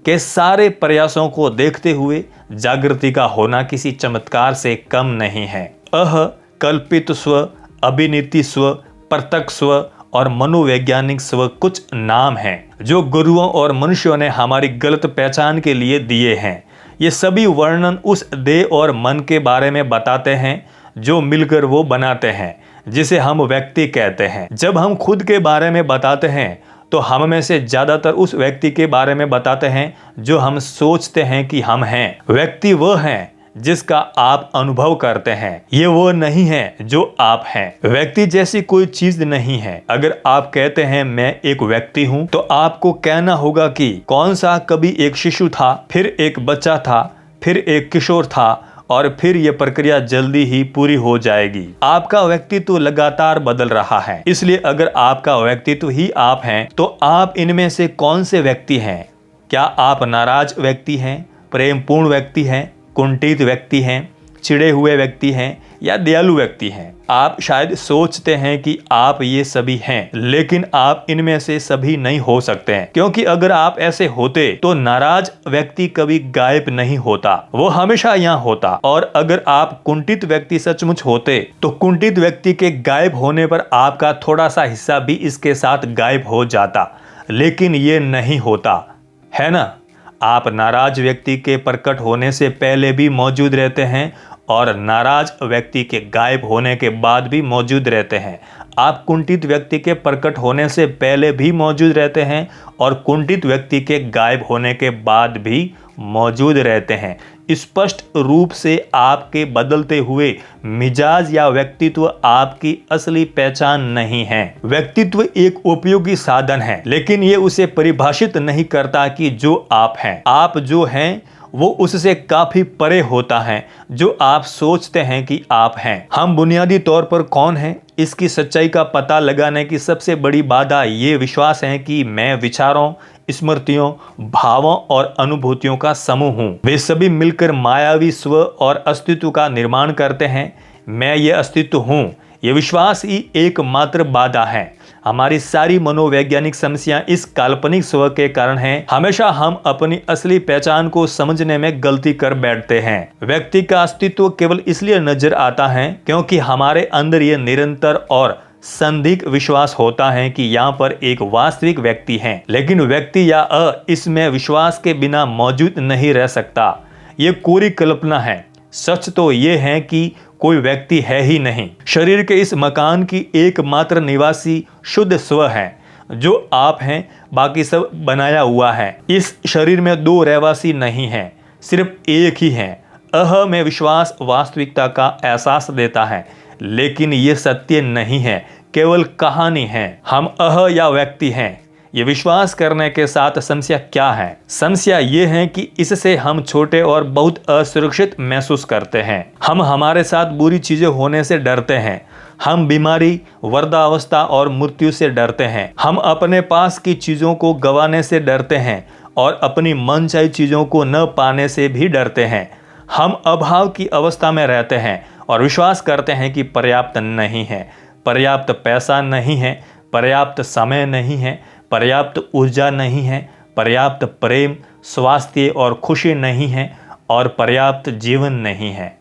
के सारे प्रयासों को देखते हुए जागृति का होना किसी चमत्कार से कम नहीं है। अह कल्पित स्व, अभिनीति स्व, प्रत्यक्ष स्व और मनोवैज्ञानिक स्व कुछ नाम हैं जो गुरुओं और मनुष्यों ने हमारी गलत पहचान के लिए दिए हैं। ये सभी वर्णन उस देह और मन के बारे में बताते हैं जो मिलकर वो बनाते हैं, जिसे हम व्यक्ति कहते हैं। जब हम खुद के बारे में बताते हैं तो हम में से ज्यादातर उस व्यक्ति के बारे में बताते हैं जो हम सोचते हैं कि हम हैं। व्यक्ति वह है जिसका आप अनुभव करते हैं, ये वो नहीं है जो आप हैं। व्यक्ति जैसी कोई चीज नहीं है। अगर आप कहते हैं मैं एक व्यक्ति हूँ, तो आपको कहना होगा कि कौन सा कभी एक शिशु था, फिर एक बच्चा था, फिर एक किशोर था, और फिर यह प्रक्रिया जल्दी ही पूरी हो जाएगी। आपका व्यक्तित्व लगातार बदल रहा है। इसलिए अगर आपका व्यक्तित्व ही आप हैं, तो आप इनमें से कौन से व्यक्ति हैं? क्या आप नाराज व्यक्ति हैं, प्रेमपूर्ण व्यक्ति हैं, कुंठित व्यक्ति हैं, चिढ़े हुए व्यक्ति हैं या दयालु व्यक्ति हैं? आप शायद सोचते हैं कि आप ये सभी हैं, लेकिन आप इनमें से सभी नहीं हो सकते हैं, क्योंकि अगर आप ऐसे होते तो नाराज व्यक्ति कभी गायब नहीं होता, वो हमेशा यहाँ होता। और अगर आप कुंठित व्यक्ति सचमुच होते तो कुंठित व्यक्ति के गायब होने पर आपका थोड़ा सा हिस्सा भी इसके साथ गायब हो जाता, लेकिन ये नहीं होता, है ना? आप नाराज व्यक्ति के प्रकट होने से पहले भी मौजूद रहते हैं और नाराज व्यक्ति के गायब होने के बाद भी मौजूद रहते हैं। आप कुंठित व्यक्ति के प्रकट होने से पहले भी मौजूद रहते हैं और कुंठित व्यक्ति के गायब होने के बाद भी मौजूद रहते हैं। स्पष्ट रूप से आपके बदलते हुए मिजाज या व्यक्तित्व आपकी असली पहचान नहीं है। व्यक्तित्व एक उपयोगी साधन है, लेकिन ये उसे परिभाषित नहीं करता कि जो आप हैं। आप जो हैं वो उससे काफी परे होता है जो आप सोचते हैं कि आप हैं। हम बुनियादी तौर पर कौन हैं, इसकी सच्चाई का पता लगाने की सबसे बड़ी बाधा ये विश्वास है कि मैं विचारों, स्मृतियों, भावों और अनुभूतियों का समूह हूँ। वे सभी मिलकर मायावी स्व और अस्तित्व का निर्माण करते हैं। मैं ये अस्तित्व हूँ, ये विश्वास ही एकमात्र बाधा है। हमारी सारी मनोवैज्ञानिक समस्या इस काल्पनिक स्व के कारण है। हमेशा हम अपनी असली पहचान को समझने में गलती कर बैठते हैं। व्यक्ति का अस्तित्व केवल इसलिए नजर आता है क्योंकि हमारे अंदर ये निरंतर और संदिग्ध विश्वास होता है कि यहाँ पर एक वास्तविक व्यक्ति है, लेकिन व्यक्ति या इसमें विश्वास के बिना मौजूद नहीं रह सकता। ये कोरी कल्पना है। सच तो ये है कि कोई व्यक्ति है ही नहीं। शरीर के इस मकान की एकमात्र निवासी शुद्ध स्व है जो आप हैं, बाकी सब बनाया हुआ है। इस शरीर में दो रहवासी नहीं हैं, सिर्फ एक ही है। अह में विश्वास वास्तविकता का एहसास देता है, लेकिन ये सत्य नहीं है, केवल कहानी है। हम अह या व्यक्ति हैं, ये विश्वास करने के साथ समस्या क्या है? समस्या ये है कि इससे हम छोटे और बहुत असुरक्षित महसूस करते हैं। हम हमारे साथ बुरी चीजें होने से डरते हैं। हम बीमारी, वृद्धावस्था और मृत्यु से डरते हैं। हम अपने पास की चीजों को गंवाने से डरते हैं और अपनी मनचाही चीजों को न पाने से भी डरते हैं। हम अभाव की अवस्था में रहते हैं और विश्वास करते हैं कि पर्याप्त नहीं है, पर्याप्त पैसा नहीं है, पर्याप्त समय नहीं है, पर्याप्त ऊर्जा नहीं है, पर्याप्त प्रेम, स्वास्थ्य और खुशी नहीं है और पर्याप्त जीवन नहीं है।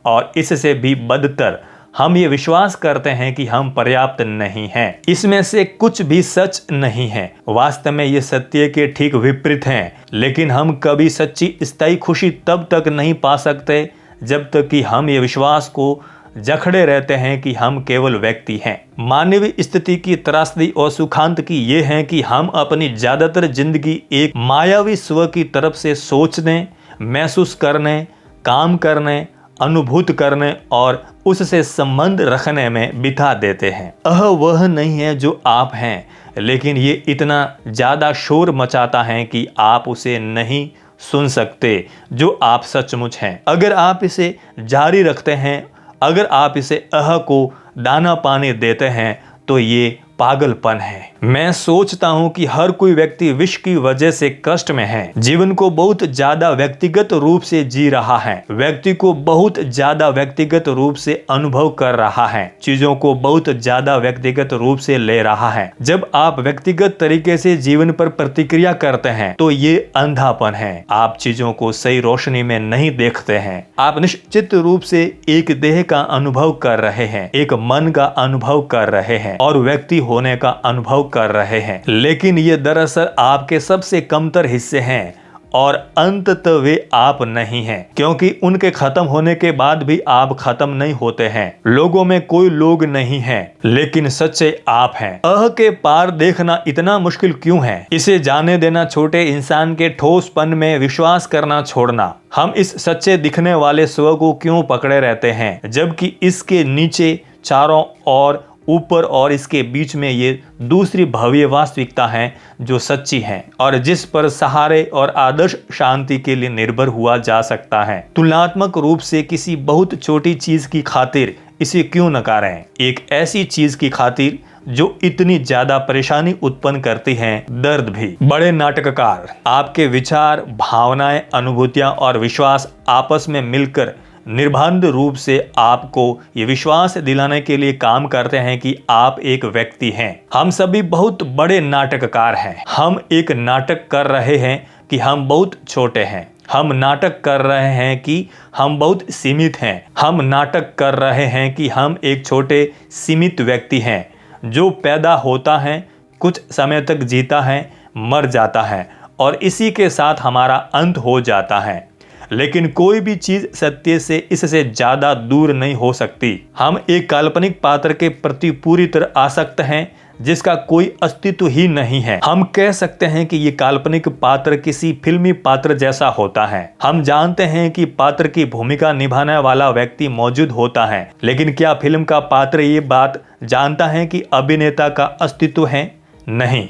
और इससे भी बदतर हम ये विश्वास करते हैं कि हम पर्याप्त नहीं हैं। इसमें से कुछ भी सच नहीं है। वास्तव में ये सत्य के ठीक विपरीत हैं। लेकिन हम कभी सच्ची स्थायी खुशी तब तक नहीं पा सकते जब तक कि हम ये विश्वास को जखड़े रहते हैं कि हम केवल व्यक्ति हैं। मानवीय स्थिति की त्रासदी और सुखांत की ये है कि हम अपनी ज्यादातर जिंदगी एक मायावी स्व की तरफ से सोचने, महसूस करने, काम करने, अनुभूत करने और उससे संबंध रखने में बिता देते हैं। वह नहीं है जो आप हैं, लेकिन ये इतना ज्यादा शोर मचाता है कि आप उसे नहीं सुन सकते जो आप सचमुच हैं। अगर आप इसे जारी रखते हैं, अगर आप इसे को दाना पानी देते हैं, तो ये पागलपन है। मैं सोचता हूं कि हर कोई व्यक्ति विष की वजह से कष्ट में है, जीवन को बहुत ज्यादा व्यक्तिगत रूप से जी रहा है, व्यक्ति को बहुत ज्यादा व्यक्तिगत रूप से अनुभव कर रहा है, चीजों को बहुत ज्यादा व्यक्तिगत रूप से ले रहा है। जब आप व्यक्तिगत तरीके से जीवन पर प्रतिक्रिया करते हैं तो ये अंधापन है। आप चीजों को सही रोशनी में नहीं देखते हैं। आप निश्चित रूप से एक देह का अनुभव कर रहे हैं, एक मन का अनुभव कर रहे हैं और व्यक्ति होने का अनुभव कर रहे हैं, लेकिन ये दरअसल आपके सबसे कमतर हिस्से हैं और अंततः वे आप नहीं हैं, क्योंकि उनके खत्म होने के बाद भी आप खत्म नहीं होते हैं। लोगों में कोई लोग नहीं है, लेकिन सच्चे आप हैं। के पार देखना इतना मुश्किल क्यों है? इसे जाने देना, छोटे इंसान के ठोसपन में विश्वास करना छोड़ना। हम इस सच्चे दिखने वाले स्व को क्यों पकड़े रहते हैं, जबकि इसके नीचे, चारों ओर, ऊपर और इसके बीच में ये दूसरी भव्य वास्तविकता है जो सच्ची है और जिस पर सहारे और आदर्श शांति के लिए निर्भर हुआ जा सकता है। तुलनात्मक रूप से किसी बहुत छोटी चीज की खातिर इसे क्यों नकारें? एक ऐसी चीज की खातिर जो इतनी ज्यादा परेशानी उत्पन्न करती है, दर्द भी। बड़े नाटककार आपके विचार, भावनाएं, अनुभूतियां और विश्वास आपस में मिलकर निर्बाध रूप से आपको ये विश्वास दिलाने के लिए काम करते हैं कि आप एक व्यक्ति हैं। हम सभी बहुत बड़े नाटककार हैं। हम एक नाटक कर रहे हैं कि हम बहुत छोटे हैं। हम नाटक कर रहे हैं कि हम बहुत सीमित हैं। हम नाटक कर रहे हैं कि हम एक छोटे सीमित व्यक्ति हैं जो पैदा होता है, कुछ समय तक जीता है, मर जाता है और इसी के साथ हमारा अंत हो जाता है। लेकिन कोई भी चीज सत्य से इससे ज्यादा दूर नहीं हो सकती। हम एक काल्पनिक पात्र के प्रति पूरी तरह आसक्त हैं जिसका कोई अस्तित्व ही नहीं है। हम कह सकते हैं कि ये काल्पनिक पात्र किसी फिल्मी पात्र जैसा होता है। हम जानते हैं कि पात्र की भूमिका निभाने वाला व्यक्ति मौजूद होता है, लेकिन क्या फिल्म का पात्र ये बात जानता है कि अभिनेता का अस्तित्व है? नहीं,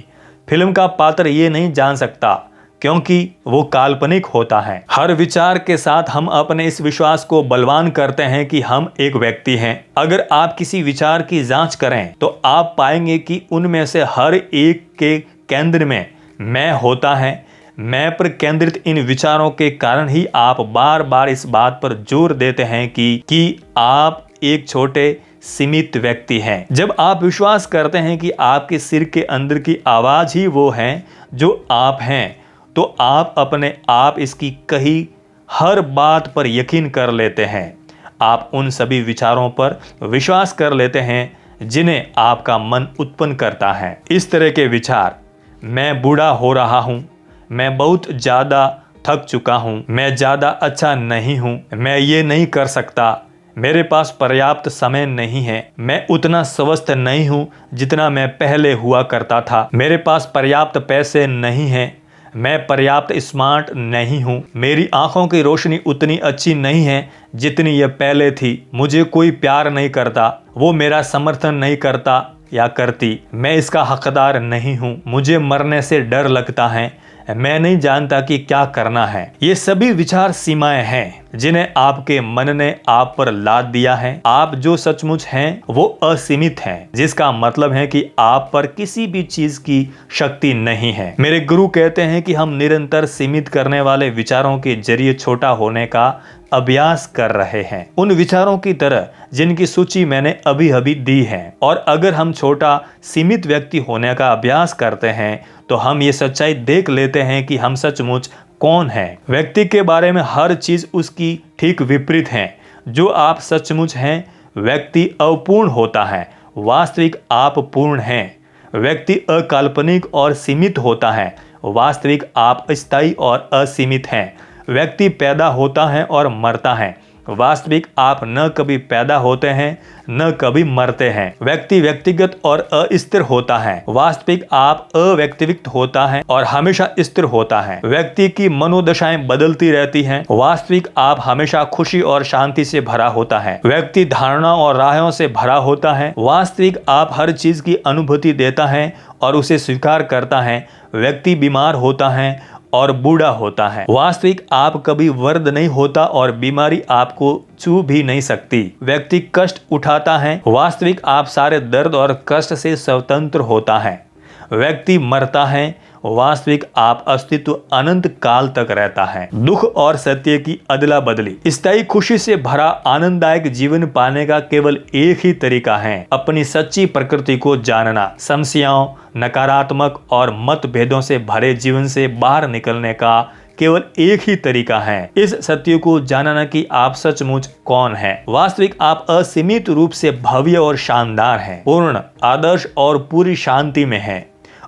फिल्म का पात्र ये नहीं जान सकता क्योंकि वो काल्पनिक होता है। हर विचार के साथ हम अपने इस विश्वास को बलवान करते हैं कि हम एक व्यक्ति हैं। अगर आप किसी विचार की जांच करें तो आप पाएंगे कि उनमें से हर एक के केंद्र में मैं होता है। मैं पर केंद्रित इन विचारों के कारण ही आप बार बार इस बात पर जोर देते हैं कि आप एक छोटे सीमित व्यक्ति हैं। जब आप विश्वास करते हैं कि आपके सिर के अंदर की आवाज ही वो है जो आप हैं, तो आप अपने आप इसकी कही हर बात पर यकीन कर लेते हैं। आप उन सभी विचारों पर विश्वास कर लेते हैं जिन्हें आपका मन उत्पन्न करता है। इस तरह के विचार, मैं बूढ़ा हो रहा हूँ, मैं बहुत ज़्यादा थक चुका हूँ, मैं ज़्यादा अच्छा नहीं हूँ, मैं ये नहीं कर सकता, मेरे पास पर्याप्त समय नहीं है, मैं उतना स्वस्थ नहीं हूँ जितना मैं पहले हुआ करता था, मेरे पास पर्याप्त पैसे नहीं हैं, मैं पर्याप्त स्मार्ट नहीं हूँ, मेरी आंखों की रोशनी उतनी अच्छी नहीं है जितनी यह पहले थी, मुझे कोई प्यार नहीं करता, वो मेरा समर्थन नहीं करता या करती, मैं इसका हकदार नहीं हूँ, मुझे मरने से डर लगता है, मैं नहीं जानता कि क्या करना है। ये सभी विचार सीमाएं हैं जिन्हें आपके मन ने आप पर लाद दिया है। आप जो सचमुच हैं वो असीमित हैं, जिसका मतलब है कि आप पर किसी भी चीज की शक्ति नहीं है। मेरे गुरु कहते हैं कि हम निरंतर सीमित करने वाले विचारों के जरिए छोटा होने का अभ्यास कर रहे हैं, उन विचारों की तरह जिनकी सूची मैंने अभी अभी दी है। और अगर हम छोटा सीमित व्यक्ति होने का अभ्यास करते हैं तो हम ये सच्चाई देख लेते हैं कि हम सचमुच कौन है। व्यक्ति के बारे में हर चीज उसकी ठीक विपरीत है। जो आप सचमुच हैं, व्यक्ति अपूर्ण होता है, वास्तविक आप पूर्ण हैं। व्यक्ति अकाल्पनिक और सीमित होता है, वास्तविक आप अस्थायी और असीमित हैं। व्यक्ति पैदा होता है और मरता है, वास्तविक आप न कभी पैदा होते हैं न कभी मरते हैं। व्यक्ति व्यक्तिगत और अस्थिर होता है, वास्तविक आप अव्यक्तिगत होता है और हमेशा स्थिर होता है। व्यक्ति की मनोदशाएं बदलती रहती हैं, वास्तविक आप हमेशा खुशी और शांति से भरा होता है। व्यक्ति धारणा और राहों से भरा होता है, वास्तविक आप हर चीज की अनुभूति देता है और उसे स्वीकार करता है। व्यक्ति बीमार होता है और बूढ़ा होता है, वास्तविक आप कभी वृद्ध नहीं होता और बीमारी आपको छू भी नहीं सकती। व्यक्ति कष्ट उठाता है, वास्तविक आप सारे दर्द और कष्ट से स्वतंत्र होता है। व्यक्ति मरता है, वास्तविक आप अस्तित्व अनंत काल तक रहता है। दुख और सत्य की अदला बदली। स्थायी खुशी से भरा आनंददायक जीवन पाने का केवल एक ही तरीका है, अपनी सच्ची प्रकृति को जानना। समस्याओं, नकारात्मक और मतभेदों से भरे जीवन से बाहर निकलने का केवल एक ही तरीका है, इस सत्य को जानना कि आप सचमुच कौन हैं। वास्तविक आप असीमित रूप से भव्य और शानदार हैं, पूर्ण, आदर्श और पूरी शांति में हैं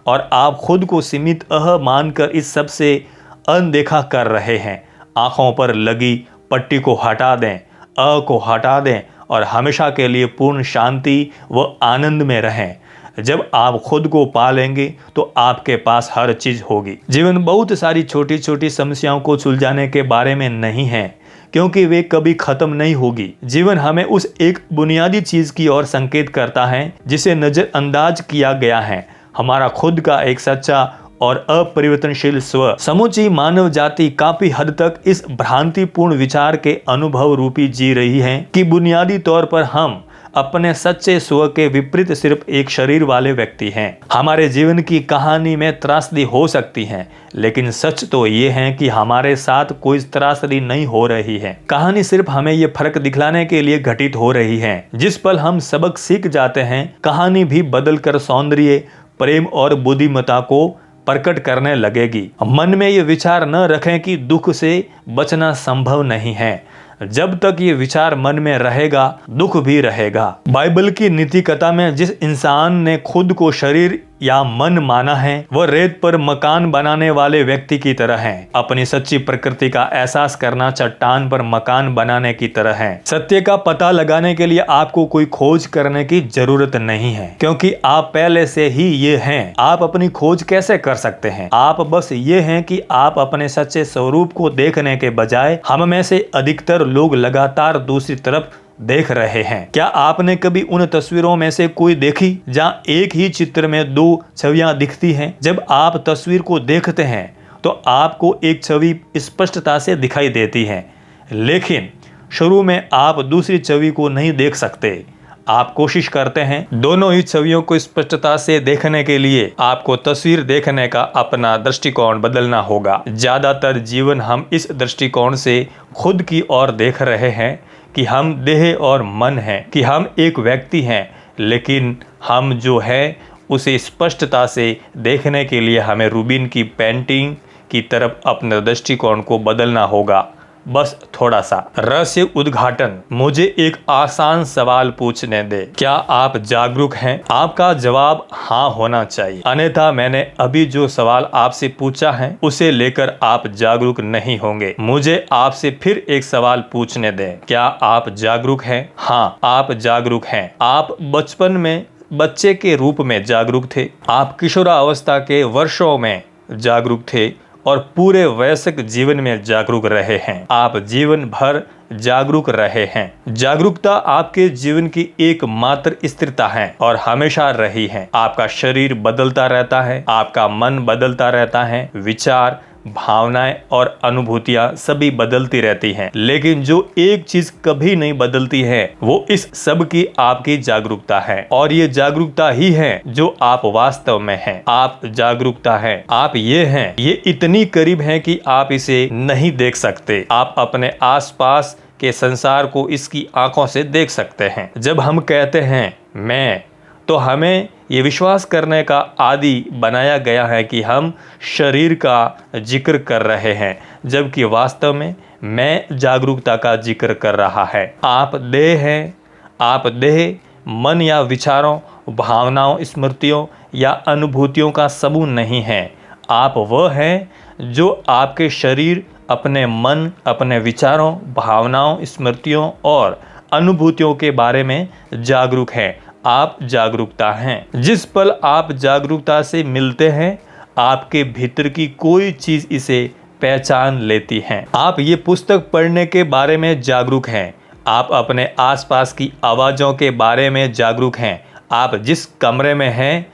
और आप खुद को सीमित मानकर इस सब से अनदेखा कर रहे हैं। आंखों पर लगी पट्टी को हटा दें, को हटा दें और हमेशा के लिए पूर्ण शांति व आनंद में रहें। जब आप खुद को पा लेंगे तो आपके पास हर चीज होगी। जीवन बहुत सारी छोटी छोटी समस्याओं को सुलझाने के बारे में नहीं है, क्योंकि वे कभी खत्म नहीं होगी। जीवन हमें उस एक बुनियादी चीज की ओर संकेत करता है जिसे नजरअंदाज किया गया है, हमारा खुद का एक सच्चा और अपरिवर्तनशील स्व। समूची मानव जाति काफी हद तक इस भ्रांतिपूर्ण विचार के अनुभव रूपी जी रही है कि बुनियादी तौर पर हम अपने सच्चे स्व के विपरीत सिर्फ एक शरीर वाले व्यक्ति हैं। हमारे जीवन की कहानी में त्रासदी हो सकती है, लेकिन सच तो ये है कि हमारे साथ कोई त्रासदी नहीं हो रही है। कहानी सिर्फ हमें ये फर्क दिखलाने के लिए घटित हो रही है। जिस पल हम सबक सीख जाते हैं, कहानी भी बदलकर सौंदर्य, प्रेम और बुद्धिमत्ता को प्रकट करने लगेगी। मन में ये विचार न रखें कि दुख से बचना संभव नहीं है। जब तक ये विचार मन में रहेगा, दुख भी रहेगा। बाइबल की नीति कथा में जिस इंसान ने खुद को शरीर या मन माना है, वह रेत पर मकान बनाने वाले व्यक्ति की तरह है। अपनी सच्ची प्रकृति का एहसास करना चट्टान पर मकान बनाने की तरह है। सत्य का पता लगाने के लिए आपको कोई खोज करने की जरूरत नहीं है, क्योंकि आप पहले से ही ये हैं। आप अपनी खोज कैसे कर सकते हैं? आप बस ये हैं कि आप अपने सच्चे स्वरूप को देखने के बजाय हम में से अधिकतर लोग लगातार दूसरी तरफ देख रहे हैं। क्या आपने कभी उन तस्वीरों में से कोई देखी जहां एक ही चित्र में दो छवियां दिखती हैं? जब आप तस्वीर को देखते हैं तो आपको एक छवि स्पष्टता से दिखाई देती है, लेकिन शुरू में आप दूसरी छवि को नहीं देख सकते। आप कोशिश करते हैं दोनों ही छवियों को स्पष्टता से देखने के लिए आपको तस्वीर देखने का अपना दृष्टिकोण बदलना होगा। ज्यादातर जीवन हम इस दृष्टिकोण से खुद की ओर देख रहे हैं कि हम देह और मन हैं, कि हम एक व्यक्ति हैं, लेकिन हम जो है उसे स्पष्टता से देखने के लिए हमें रूबिन की पेंटिंग की तरफ अपने दृष्टिकोण को बदलना होगा। बस थोड़ा सा रहस्य उद्घाटन। मुझे एक आसान सवाल पूछने दे, क्या आप जागरूक हैं? आपका जवाब हाँ होना चाहिए, अन्यथा मैंने अभी जो सवाल आपसे पूछा है उसे लेकर आप जागरूक नहीं होंगे। मुझे आपसे फिर एक सवाल पूछने दें, क्या आप जागरूक हैं? हाँ, आप जागरूक हैं। आप बचपन में बच्चे के रूप में जागरूक थे, आप किशोरावस्था के वर्षों में जागरूक थे और पूरे वयस्क जीवन में जागरूक रहे हैं। आप जीवन भर जागरूक रहे हैं। जागरूकता आपके जीवन की एकमात्र स्थिरता है और हमेशा रही है। आपका शरीर बदलता रहता है, आपका मन बदलता रहता है, विचार, भावनाएं और अनुभूतियां सभी बदलती रहती हैं, लेकिन जो एक चीज कभी नहीं बदलती है वो इस सब की आपकी जागरूकता है। और ये जागरूकता ही है जो आप वास्तव में हैं। आप जागरूकता है, आप ये हैं, ये इतनी करीब है कि आप इसे नहीं देख सकते। आप अपने आसपास के संसार को इसकी आंखों से देख सकते हैं। जब हम कहते हैं मैं, तो हमें ये विश्वास करने का आदी बनाया गया है कि हम शरीर का जिक्र कर रहे हैं, जबकि वास्तव में मैं जागरूकता का जिक्र कर रहा है। आप देह हैं। आप देह मन या विचारों, भावनाओं, स्मृतियों या अनुभूतियों का समूह नहीं है। आप वह हैं जो आपके शरीर, अपने मन, अपने विचारों, भावनाओं, स्मृतियों और अनुभूतियों के बारे में जागरूक हैं। आप जागरूकता हैं। जिस पल आप जागरूकता से मिलते हैं, आपके भीतर की कोई चीज इसे पहचान लेती है। आप ये पुस्तक पढ़ने के बारे में जागरूक हैं। आप अपने आसपास की आवाज़ों के बारे में जागरूक हैं। आप जिस कमरे में हैं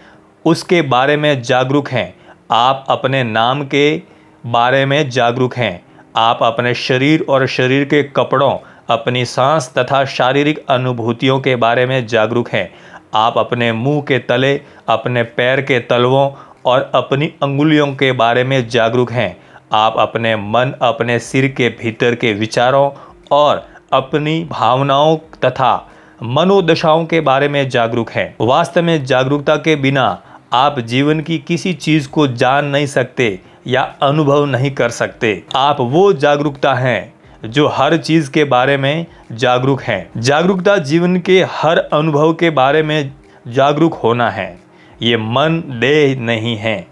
उसके बारे में जागरूक हैं। आप अपने नाम के बारे में जागरूक हैं। आप अपने शरीर और शरीर के कपड़ों, अपनी सांस तथा शारीरिक अनुभूतियों के बारे में जागरूक हैं। आप अपने मुंह के तले, अपने पैर के तलवों और अपनी अंगुलियों के बारे में जागरूक हैं। आप अपने मन, अपने सिर के भीतर के विचारों और अपनी भावनाओं तथा मनोदशाओं के बारे में जागरूक हैं। वास्तव में जागरूकता के बिना आप जीवन की किसी चीज को जान नहीं सकते या अनुभव नहीं कर सकते। आप वो जागरूकता हैं जो हर चीज के बारे में जागरूक हैं। जागरूकता जीवन के हर अनुभव के बारे में जागरूक होना है। ये मन, देह नहीं है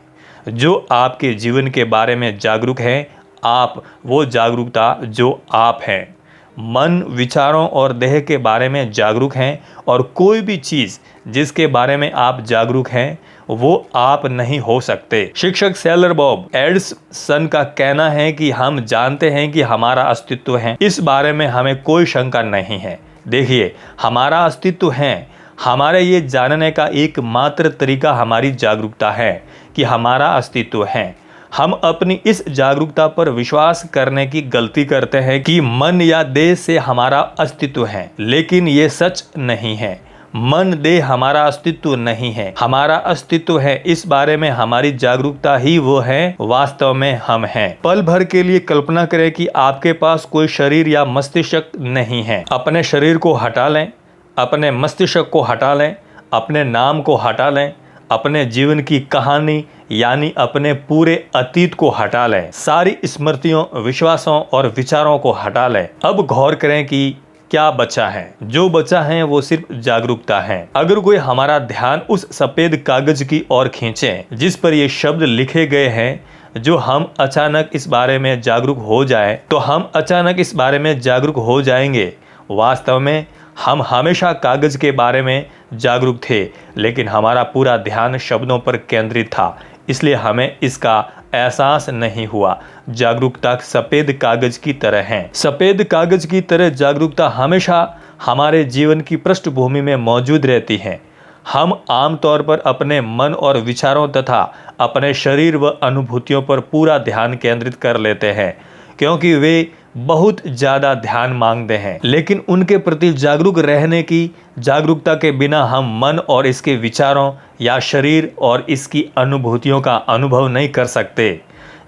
जो आपके जीवन के बारे में जागरूक है। आप वो जागरूकता जो आप हैं। मन, विचारों और देह के बारे में जागरूक हैं और कोई भी चीज़ जिसके बारे में आप जागरूक हैं वो आप नहीं हो सकते। शिक्षक सेलर बॉब एडिसन का कहना है कि हम जानते हैं कि हमारा अस्तित्व है, इस बारे में हमें कोई शंका नहीं है। देखिए, हमारा अस्तित्व है। हमारे ये जानने का एकमात्र तरीका हमारी जागरूकता है कि हमारा अस्तित्व है। हम अपनी इस जागरूकता पर विश्वास करने की गलती करते हैं कि मन या देह से हमारा अस्तित्व है, लेकिन ये सच नहीं है। मन, देह हमारा अस्तित्व नहीं है। हमारा अस्तित्व है, इस बारे में हमारी जागरूकता ही वो है। वास्तव में हम हैं। पल भर के लिए कल्पना करें कि आपके पास कोई शरीर या मस्तिष्क नहीं है। अपने शरीर को हटा लें, अपने मस्तिष्क को हटा लें, अपने नाम को हटा लें, अपने जीवन की कहानी यानी अपने पूरे अतीत को हटा लें, सारी स्मृतियों, विश्वासों और विचारों को हटा लें। अब गौर करें कि क्या बचा है। जो बचा है वो सिर्फ जागरूकता है। अगर कोई हमारा ध्यान उस सफेद कागज की ओर खींचे जिस पर ये शब्द लिखे गए हैं, जो हम अचानक इस बारे में जागरूक हो जाए, तो हम अचानक इस बारे में जागरूक हो जाएंगे। वास्तव में हम हमेशा कागज के बारे में जागरूक थे, लेकिन हमारा पूरा ध्यान शब्दों पर केंद्रित था, इसलिए हमें इसका एहसास नहीं हुआ। जागरूकता सफेद कागज की तरह है। सफेद कागज की तरह जागरूकता हमेशा हमारे जीवन की पृष्ठभूमि में मौजूद रहती है। हम आमतौर पर अपने मन और विचारों तथा अपने शरीर व अनुभूतियों पर पूरा ध्यान केंद्रित कर लेते हैं, क्योंकि वे बहुत ज़्यादा ध्यान मांगते हैं। लेकिन उनके प्रति जागरूक रहने की जागरूकता के बिना हम मन और इसके विचारों या शरीर और इसकी अनुभूतियों का अनुभव नहीं कर सकते।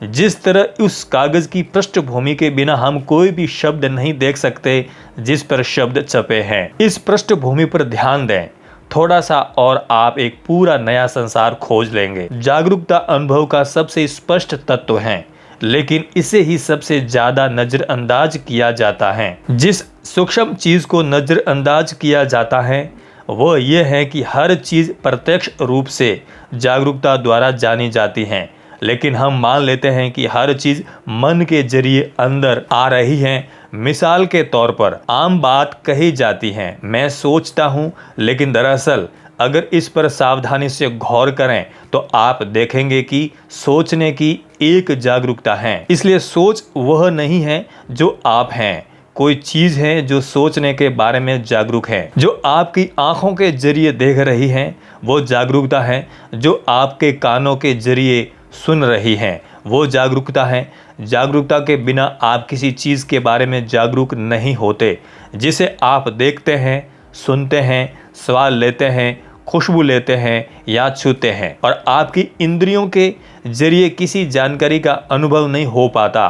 जिस तरह उस कागज की पृष्ठभूमि के बिना हम कोई भी शब्द नहीं देख सकते जिस पर शब्द छपे हैं। इस पृष्ठभूमि पर ध्यान दें, थोड़ा सा और आप एक पूरा नया संसार खोज लेंगे। जागरूकता अनुभव का सबसे स्पष्ट तत्व है, लेकिन इसे ही सबसे ज्यादा नजरअंदाज किया जाता है। जिस सूक्ष्म चीज को नजरअंदाज किया जाता है वो ये है कि हर चीज प्रत्यक्ष रूप से जागरूकता द्वारा जानी जाती है, लेकिन हम मान लेते हैं कि हर चीज मन के जरिए अंदर आ रही है। मिसाल के तौर पर आम बात कही जाती है, मैं सोचता हूँ, लेकिन दरअसल अगर इस पर सावधानी से गौर करें तो आप देखेंगे कि सोचने की एक जागरूकता है। इसलिए सोच वह नहीं है जो आप हैं, कोई चीज़ है जो सोचने के बारे में जागरूक है। जो आपकी आंखों के जरिए देख रही है वो जागरूकता है। जो आपके कानों के जरिए सुन रही है वो जागरूकता है। जागरूकता के बिना आप किसी चीज़ के बारे में जागरूक नहीं होते। जिसे आप देखते हैं, सुनते हैं, स्वाद लेते हैं, खुशबू लेते हैं या छूते हैं, और आपकी इंद्रियों के जरिए किसी जानकारी का अनुभव नहीं हो पाता।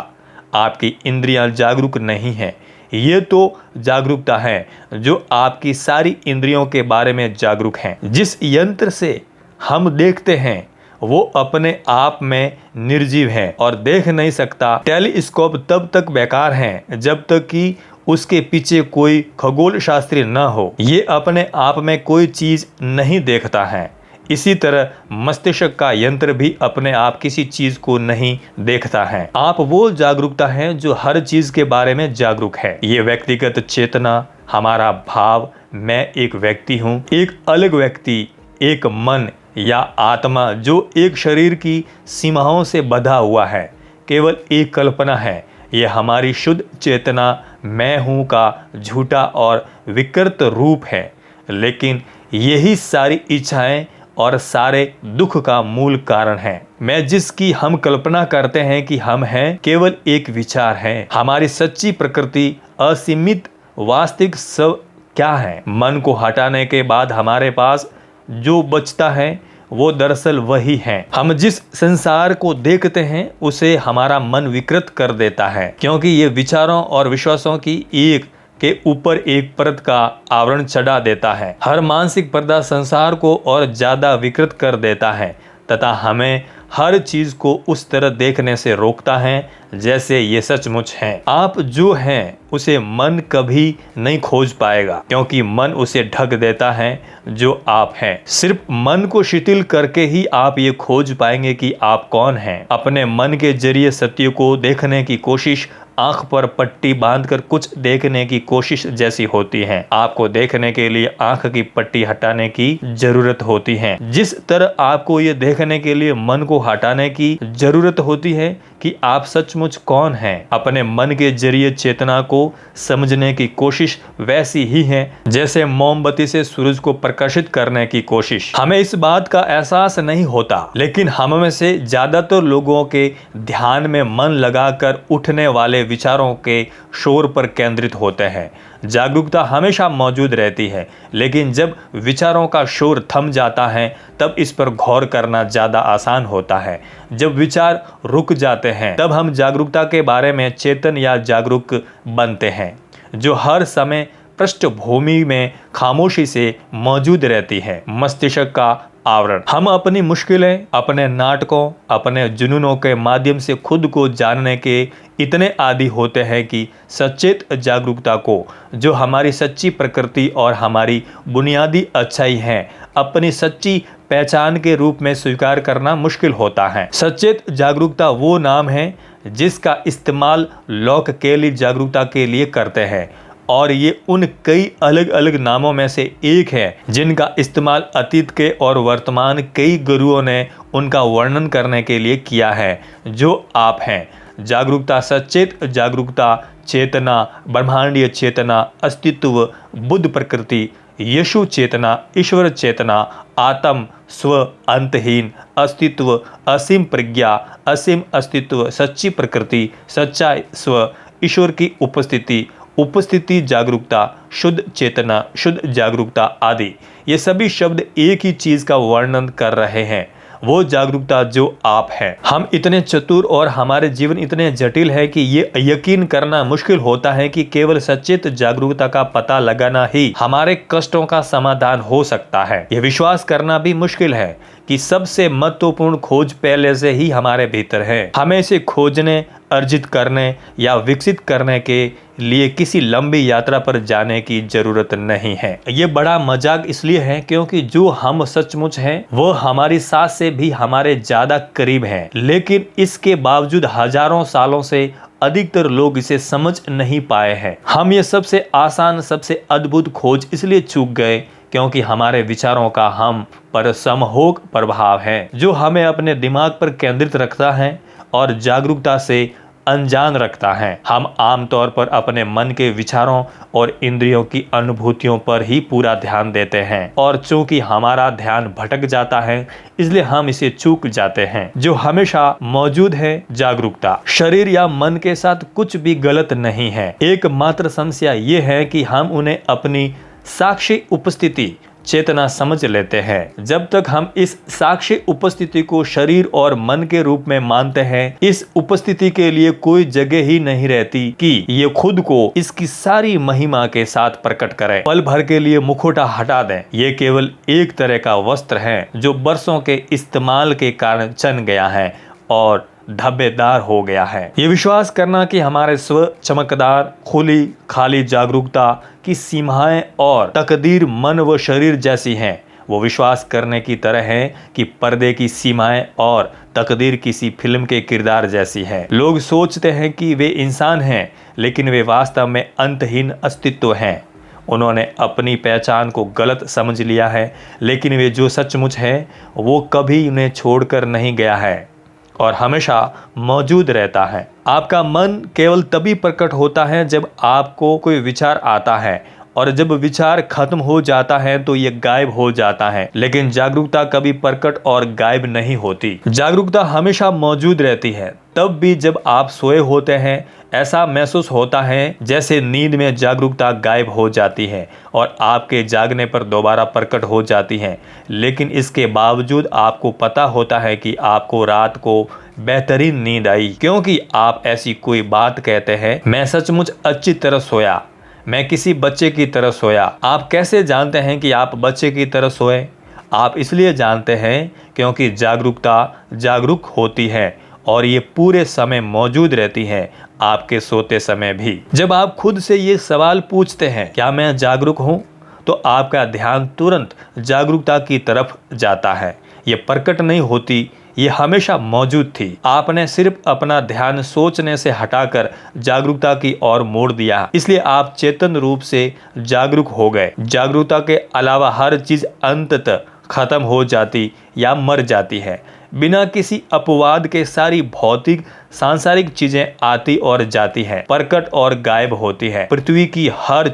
आपकी इंद्रियां जागरूक नहीं हैं। ये तो जागरूकता है जो आपकी सारी इंद्रियों के बारे में जागरूक हैं। जिस यंत्र से हम देखते हैं वो अपने आप में निर्जीव है और देख नहीं सकता। टेलीस्कोप तब तक बेकार है जब तक कि उसके पीछे कोई खगोल शास्त्री न हो। ये अपने आप में कोई चीज नहीं देखता है, इसी तरह मस्तिष्क का यंत्र भी अपने आप किसी चीज को नहीं देखता है। आप वो जागरूकता है जो हर चीज के बारे में जागरूक है। ये व्यक्तिगत चेतना, हमारा भाव, मैं एक व्यक्ति हूँ, एक अलग व्यक्ति, एक मन या आत्मा जो एक शरीर की सीमाओं से बंधा हुआ है, केवल एक कल्पना है। ये हमारी शुद्ध चेतना मैं हूँ का झूठा और विकृत रूप है। लेकिन यही सारी इच्छाएं और सारे दुख का मूल कारण है। मैं जिसकी हम कल्पना करते हैं कि हम हैं, केवल एक विचार है। हमारी सच्ची प्रकृति, असीमित वास्तविक सब क्या है? मन को हटाने के बाद हमारे पास जो बचता है वो दरअसल वही है। हम जिस संसार को देखते हैं उसे हमारा मन विकृत कर देता है, क्योंकि ये विचारों और विश्वासों की एक के ऊपर एक परत का आवरण चढ़ा देता है। हर मानसिक पर्दा संसार को और ज्यादा विकृत कर देता है तथा हमें हर चीज को उस तरह देखने से रोकता है जैसे ये सचमुच है। आप जो हैं उसे मन कभी नहीं खोज पाएगा, क्योंकि मन उसे ढक देता है जो आप हैं। सिर्फ मन को शिथिल करके ही आप ये खोज पाएंगे कि आप कौन हैं। अपने मन के जरिए सत्य को देखने की कोशिश आंख पर पट्टी बांधकर कुछ देखने की कोशिश जैसी होती है। आपको देखने के लिए आंख की पट्टी हटाने की जरूरत होती है। जिस तरह आपको ये देखने के लिए मन को हटाने की जरूरत होती है कि आप सचमुच कौन हैं। अपने मन के जरिए चेतना को समझने की कोशिश वैसी ही है जैसे मोमबत्ती से सूरज को प्रकाशित करने की कोशिश। हमें इस बात का एहसास नहीं होता, लेकिन हम में से ज्यादातर लोगों के ध्यान में मन लगाकर उठने वाले विचारों के शोर पर केंद्रित होते हैं। जागरूकता हमेशा मौजूद रहती है, लेकिन जब विचारों का शोर थम जाता है तब इस पर गौर करना ज्यादा आसान होता है। जब विचार रुक जाते हैं तब हम जागरूकता के बारे में चेतन या जागरूक बनते हैं, जो हर समय पृष्ठभूमि में खामोशी से मौजूद रहती है। मस्तिष्क का आवरण। हम अपनी मुश्किलें, अपने नाटकों, अपने जुनूनों के माध्यम से खुद को जानने के इतने आदी होते हैं कि सचेत जागरूकता को, जो हमारी सच्ची प्रकृति और हमारी बुनियादी अच्छाई है, अपनी सच्ची पहचान के रूप में स्वीकार करना मुश्किल होता है। सचेत जागरूकता वो नाम है जिसका इस्तेमाल लॉक केली जागरूकता के लिए करते हैं, और ये उन कई अलग अलग नामों में से एक है जिनका इस्तेमाल अतीत के और वर्तमान कई गुरुओं ने उनका वर्णन करने के लिए किया है, जो आप हैं। जागरूकता, सचेत जागरूकता, चेतना, ब्रह्मांडीय चेतना, अस्तित्व, बुद्ध प्रकृति, यीशु चेतना, ईश्वर चेतना, आत्म, स्व, अंतहीन अस्तित्व, असीम प्रज्ञा, असीम अस्तित्व, सच्ची प्रकृति, सच्चा स्व, ईश्वर की उपस्थिति जागरूकता, शुद्ध चेतना, शुद्ध जागरूकता आदि। ये सभी शब्द एक ही चीज का वर्णन कर रहे हैं, वो जागरूकता जो आप हैं। हम इतने चतुर और हमारे जीवन इतने जटिल है कि ये यकीन करना मुश्किल होता है कि केवल सचेत जागरूकता का पता लगाना ही हमारे कष्टों का समाधान हो सकता है। यह विश्वास करना भी मुश्किल है कि सबसे महत्वपूर्ण खोज पहले से ही हमारे भीतर है। हमें इसे खोजने, अर्जित करने या विकसित करने के लिए किसी लंबी यात्रा पर जाने की जरूरत नहीं है। ये बड़ा मजाक इसलिए है क्योंकि जो हम सचमुच हैं वो हमारी सांस से भी हमारे ज्यादा करीब हैं, लेकिन इसके बावजूद हजारों सालों से अधिकतर लोग इसे समझ नहीं पाए हैं। हम ये सबसे आसान, सबसे अद्भुत खोज इसलिए चूक गए क्योंकि हमारे विचारों का हम पर समहोग प्रभाव है, जो हमें अपने दिमाग पर केंद्रित रखता है और जागरूकता से अनजान रखता है। हम आमतौर पर अपने मन के विचारों और इंद्रियों की अनुभूतियों पर ही पूरा ध्यान देते हैं, और चूंकि हमारा ध्यान भटक जाता है इसलिए हम इसे चूक जाते हैं। जो हमेशा मौजूद है जागरूकता। शरीर या मन के साथ कुछ भी गलत नहीं है। एकमात्र समस्या ये है कि हम उन्हें अपनी साक्षी उपस्थिति, चेतना समझ लेते हैं। जब तक हम इस साक्षी उपस्थिति को शरीर और मन के रूप में मानते हैं, इस उपस्थिति के लिए कोई जगह ही नहीं रहती कि ये खुद को इसकी सारी महिमा के साथ प्रकट करे। पल भर के लिए मुखौटा हटा दें। ये केवल एक तरह का वस्त्र है जो बरसों के इस्तेमाल के कारण चन गया है और धब्बेदार हो गया है। ये विश्वास करना कि हमारे स्व चमकदार, खुली खाली जागरूकता की सीमाएं और तकदीर मन व शरीर जैसी हैं, वो विश्वास करने की तरह हैं कि पर्दे की सीमाएं और तकदीर किसी फिल्म के किरदार जैसी है। लोग सोचते हैं कि वे इंसान हैं, लेकिन वे वास्तव में अंतहीन अस्तित्व हैं। उन्होंने अपनी पहचान को गलत समझ लिया है, लेकिन वे जो सचमुच है वो कभी उन्हें छोड़कर नहीं गया है और हमेशा मौजूद रहता है। आपका मन केवल तभी प्रकट होता है जब आपको कोई विचार आता है, और जब विचार खत्म हो जाता है तो ये गायब हो जाता है। लेकिन जागरूकता कभी प्रकट और गायब नहीं होती। जागरूकता हमेशा मौजूद रहती है, तब भी जब आप सोए होते हैं। ऐसा महसूस होता है जैसे नींद में जागरूकता गायब हो जाती है और आपके जागने पर दोबारा प्रकट हो जाती है। लेकिन इसके बावजूद आपको पता होता है कि आपको रात को बेहतरीन नींद आई, क्योंकि आप ऐसी कोई बात कहते हैं, मैं सचमुच अच्छी तरह सोया, मैं किसी बच्चे की तरह सोया। आप कैसे जानते हैं कि आप बच्चे की तरह सोए? आप इसलिए जानते हैं क्योंकि जागरूकता जागरूक होती है और ये पूरे समय मौजूद रहती है, आपके सोते समय भी। जब आप खुद से ये सवाल पूछते हैं, क्या मैं जागरूक हूँ, तो आपका ध्यान तुरंत जागरूकता की तरफ जाता है। ये प्रकट नहीं होती, ये हमेशा मौजूद थी। आपने सिर्फ अपना ध्यान सोचने से हटाकर जागरूकता की ओर मोड़ दिया, इसलिए आप चेतन रूप से जागरूक हो गए। जागरूकता के अलावा हर चीज अंततः खत्म हो जाती या मर जाती है। बिना किसी अपवाद के सारी भौतिक सांसारिक चीजें आती और जाती हैं, प्रकट और गायब होती है। पृथ्वी की हर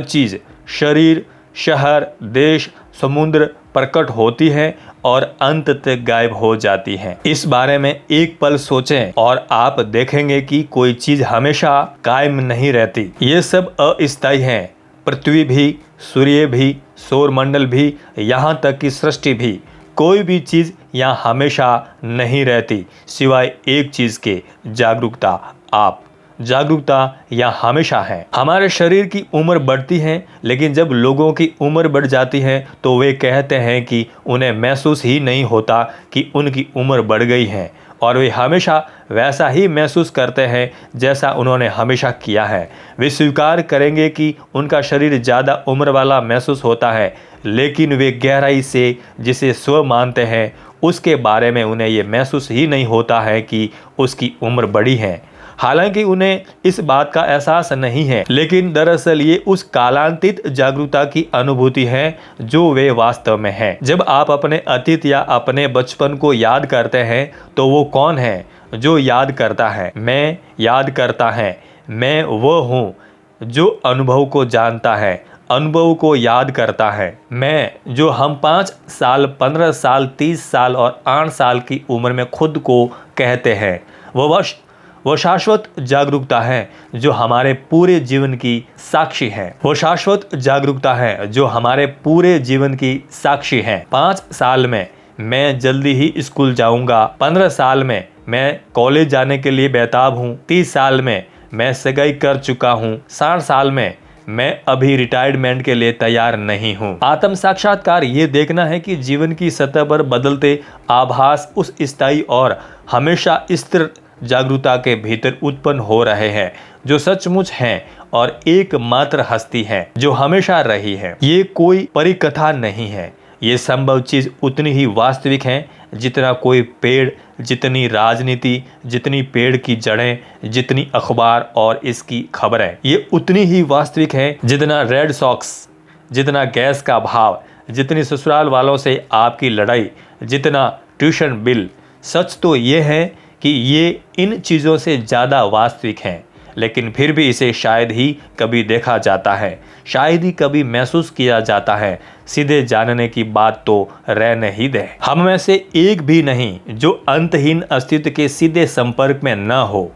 चीज, शरीर, शहर, देश, समुद्र प्रकट होती है और अंत तक गायब हो जाती है। इस बारे में एक पल सोचें और आप देखेंगे कि कोई चीज हमेशा कायम नहीं रहती। ये सब अस्थायी है। पृथ्वी भी, सूर्य भी, सौरमंडल भी, यहाँ तक कि सृष्टि भी। कोई भी चीज यहाँ हमेशा नहीं रहती सिवाय एक चीज के, जागरूकता। आप जागरूकता यहाँ हमेशा है। हमारे शरीर की उम्र बढ़ती है, लेकिन जब लोगों की उम्र बढ़ जाती है तो वे कहते हैं कि उन्हें महसूस ही नहीं होता कि उनकी उम्र बढ़ गई है, और वे हमेशा वैसा ही महसूस करते हैं जैसा उन्होंने हमेशा किया है। वे स्वीकार करेंगे कि उनका शरीर ज़्यादा उम्र वाला महसूस होता है, लेकिन वे गहराई से जिसे स्व मानते हैं उसके बारे में उन्हें ये महसूस ही नहीं होता है कि उसकी उम्र बड़ी है। हालांकि उन्हें इस बात का एहसास नहीं है, लेकिन दरअसल ये उस कालांतित जागरूकता की अनुभूति है जो वे वास्तव में है। जब आप अपने अतीत या अपने बचपन को याद करते हैं तो वो कौन है जो याद करता है? मैं याद करता है। मैं वो हूँ जो अनुभव को जानता है, अनुभव को याद करता है। मैं जो हम 5 साल, 15 साल, 30 साल और 8 साल की उम्र में खुद को कहते हैं, वो शाश्वत जागरूकता है जो हमारे पूरे जीवन की साक्षी है। वो शाश्वत जागरूकता है जो हमारे पूरे जीवन की साक्षी है। 5 साल में मैं जल्दी ही स्कूल जाऊंगा। 15 साल में मैं कॉलेज जाने के लिए बेताब हूँ। 30 साल में मैं सगाई कर चुका हूँ। 60 साल में मैं अभी रिटायरमेंट के लिए तैयार नहीं हूँ। आत्म साक्षात्कार ये देखना है कि जीवन की सतह पर बदलते आभास उस स्थायी और हमेशा स्थिर जागरूकता के भीतर उत्पन्न हो रहे हैं, जो सचमुच हैं और एकमात्र हस्ती है जो हमेशा रही है। ये कोई परिकथा नहीं है। ये संभव चीज उतनी ही वास्तविक है जितना कोई पेड़, जितनी राजनीति, जितनी पेड़ की जड़ें, जितनी अखबार और इसकी खबरें। ये उतनी ही वास्तविक है जितना रेड सॉक्स, जितना गैस का भाव, जितनी ससुराल वालों से आपकी लड़ाई, जितना ट्यूशन बिल। सच तो ये है कि ये इन चीज़ों से ज़्यादा वास्तविक हैं, लेकिन फिर भी इसे शायद ही कभी देखा जाता है, शायद ही कभी महसूस किया जाता है। सीधे जानने की बात तो रहने ही दे। हम में से एक भी नहीं जो अंतहीन अस्तित्व के सीधे संपर्क में न हो,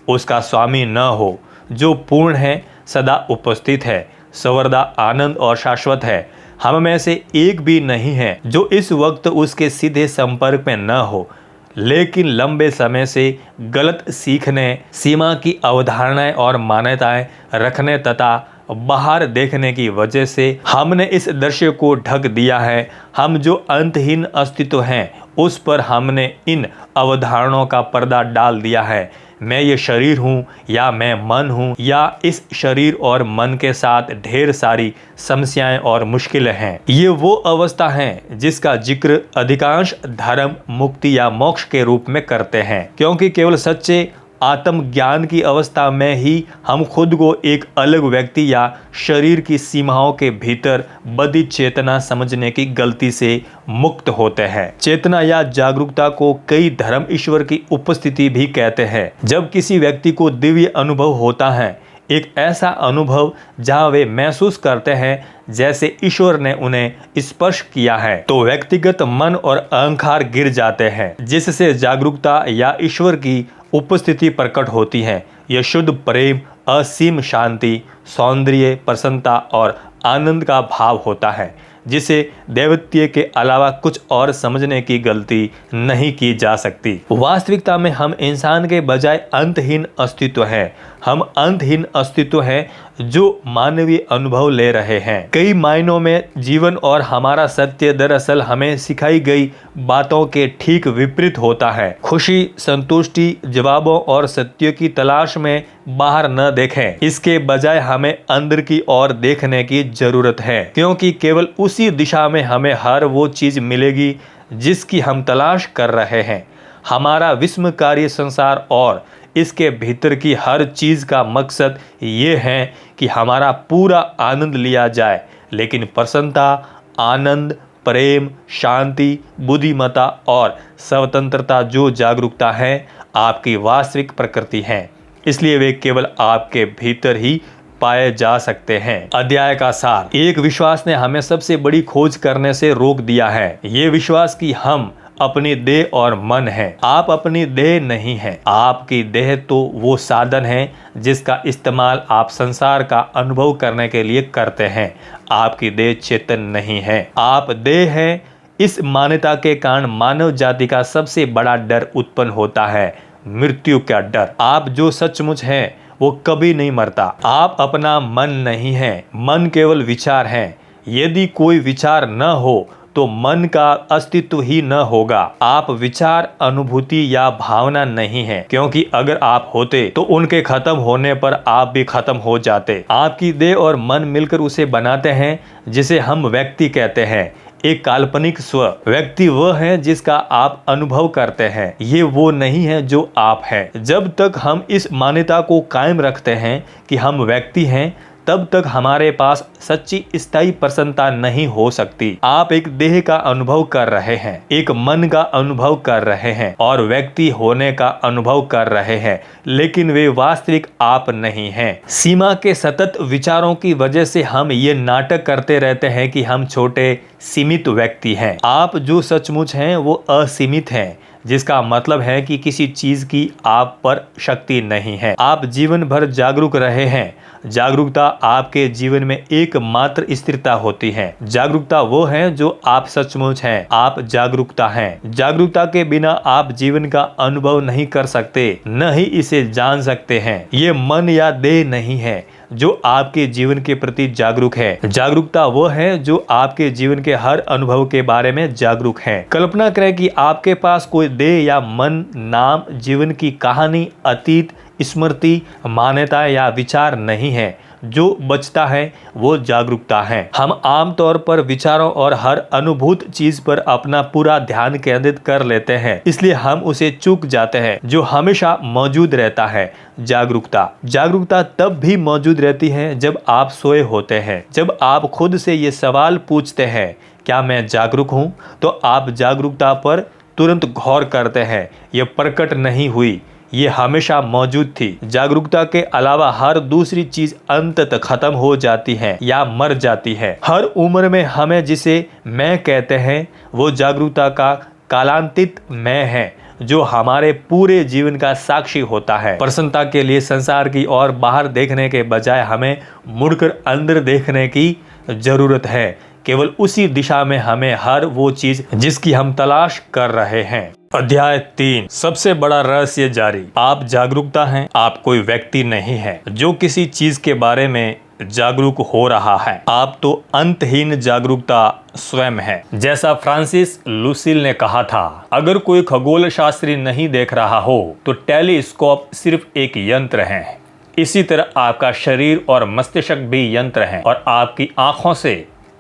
उसका स्वामी न हो, जो पूर्ण है, सदा उपस्थित है, सवर्दा आनंद और शाश्वत है। हम में से एक भी नहीं है जो इस वक्त उसके सीधे संपर्क में न हो, लेकिन लंबे समय से गलत सीखने, सीमा की अवधारणाएं और मान्यताएं रखने तथा बाहर देखने की वजह से हमने इस दृश्य को ढक दिया है। हम जो अंतहीन अस्तित्व हैं उस पर हमने इन अवधारणाओं का पर्दा डाल दिया है। मैं ये शरीर हूँ या मैं मन हूँ, या इस शरीर और मन के साथ ढेर सारी समस्याएं और मुश्किलें हैं। ये वो अवस्था है जिसका जिक्र अधिकांश धर्म मुक्ति या मोक्ष के रूप में करते हैं, क्योंकि केवल सच्चे आत्मज्ञान की अवस्था में ही हम खुद को एक अलग व्यक्ति या शरीर की सीमाओं के भीतर बदी चेतना समझने की गलती से मुक्त होते हैं। चेतना या जागरूकता को कई धर्म ईश्वर की उपस्थिति भी कहते हैं। जब किसी व्यक्ति को दिव्य अनुभव होता है, एक ऐसा अनुभव जहां वे महसूस करते हैं जैसे ईश्वर ने उन्हें स्पर्श किया है, तो व्यक्तिगत मन और अहंकार गिर जाते हैं, जिससे जागरूकता या ईश्वर की उपस्थिति प्रकट होती है। यह शुद्ध प्रेम, असीम शांति, सौंदर्य, प्रसन्नता और आनंद का भाव होता है, जिसे दैवत्य के अलावा कुछ और समझने की गलती नहीं की जा सकती। वास्तविकता में हम इंसान के बजाय अंतहीन अस्तित्व हैं। हम अंतहीन अस्तित्व हैं जो मानवीय अनुभव ले रहे हैं। कई मायनों में जीवन और हमारा सत्य दरअसल हमें सिखाई गई बातों के ठीक विपरीत होता है। खुशी, संतुष्टि, जवाबों और सत्य की तलाश में बाहर न देखें, इसके बजाय हमें अंदर की ओर देखने की जरूरत है, क्योंकि केवल उसी दिशा में हमें हर वो चीज मिलेगी जिसकी हम तलाश कर रहे हैं। हमारा विस्मयकारी संसार और इसके भीतर की हर चीज का मकसद ये है कि हमारा पूरा आनंद लिया जाए, लेकिन प्रसन्नता, आनंद, प्रेम, शांति, बुद्धिमत्ता और स्वतंत्रता जो जागरूकता है, आपकी वास्तविक प्रकृति है। इसलिए वे केवल आपके भीतर ही पाए जा सकते हैं। अध्याय का सार। एक विश्वास ने हमें सबसे बड़ी खोज करने से रोक दिया है। ये विश्वास कि हम अपनी देह और मन है। आप अपनी देह नहीं है। आपकी देह तो वो साधन है जिसका इस्तेमाल आप संसार का अनुभव करने के लिए करते हैं। आपकी देह चेतन नहीं है, आप देह है। इस मान्यता के कारण मानव जाति का सबसे बड़ा डर उत्पन्न होता है, मृत्यु का डर। आप जो सचमुच है वो कभी नहीं मरता। आप अपना मन नहीं है, मन केवल विचार है। यदि कोई विचार न हो तो मन का अस्तित्व ही न होगा। आप विचार, अनुभूति या भावना नहीं है, क्योंकि अगर आप होते तो उनके खत्म होने पर आप भी खत्म हो जाते। आपकी देह और मन मिलकर उसे बनाते हैं जिसे हम व्यक्ति कहते हैं। एक काल्पनिक स्व व्यक्ति वह है जिसका आप अनुभव करते हैं, ये वो नहीं है जो आप है। जब तक हम इस मान्यता को कायम रखते हैं कि हम व्यक्ति हैं, तब तक हमारे पास सच्ची स्थायी प्रसन्नता नहीं हो सकती। आप एक देह का अनुभव कर रहे हैं, एक मन का अनुभव कर रहे हैं और व्यक्ति होने का अनुभव कर रहे हैं, लेकिन वे वास्तविक आप नहीं हैं। सीमा के सतत विचारों की वजह से हम ये नाटक करते रहते हैं कि हम छोटे सीमित व्यक्ति हैं। आप जो सचमुच हैं वो असीमित हैं, जिसका मतलब है कि किसी चीज की आप पर शक्ति नहीं है। आप जीवन भर जागरूक रहे हैं। जागरूकता आपके जीवन में एकमात्र स्थिरता होती है। जागरूकता वो है जो आप सचमुच हैं। आप जागरूकता हैं। जागरूकता के बिना आप जीवन का अनुभव नहीं कर सकते, न ही इसे जान सकते हैं। ये मन या देह नहीं है जो आपके जीवन के प्रति जागरूक है। जागरूकता वो है जो आपके जीवन के हर अनुभव के बारे में जागरूक है। कल्पना करें कि आपके पास कोई देह या मन, नाम, जीवन की कहानी, अतीत, स्मृति, मान्यता या विचार नहीं है। जो बचता है वो जागरूकता है। हम आमतौर पर विचारों और हर अनुभूत चीज पर अपना पूरा ध्यान केंद्रित कर लेते हैं, इसलिए हम उसे चूक जाते हैं जो हमेशा मौजूद रहता है, जागरूकता। जागरूकता तब भी मौजूद रहती है जब आप सोए होते हैं। जब आप खुद से ये सवाल पूछते हैं, क्या मैं जागरूक हूँ, तो आप जागरूकता पर तुरंत गौर करते हैं। ये प्रकट नहीं हुई, ये हमेशा मौजूद थी। जागरूकता के अलावा हर दूसरी चीज अंततः खत्म हो जाती है या मर जाती है। हर उम्र में हमें जिसे मैं कहते हैं वो जागरूकता का कालांतित मैं है, जो हमारे पूरे जीवन का साक्षी होता है। प्रसन्नता के लिए संसार की ओर बाहर देखने के बजाय हमें मुड़कर अंदर देखने की जरूरत है। केवल उसी दिशा में हमें हर वो चीज जिसकी हम तलाश कर रहे हैं। अध्याय 3। सबसे बड़ा रहस्य जारी। आप जागरूकता हैं, आप कोई व्यक्ति नहीं है जो किसी चीज के बारे में जागरूक हो रहा है। आप तो अंतहीन जागरूकता स्वयं है। जैसा फ्रांसिस लूसील ने कहा था, अगर कोई खगोल शास्त्री नहीं देख रहा हो तो टेलीस्कोप सिर्फ एक यंत्र है। इसी तरह आपका शरीर और मस्तिष्क भी यंत्र है। और आपकी आंखों से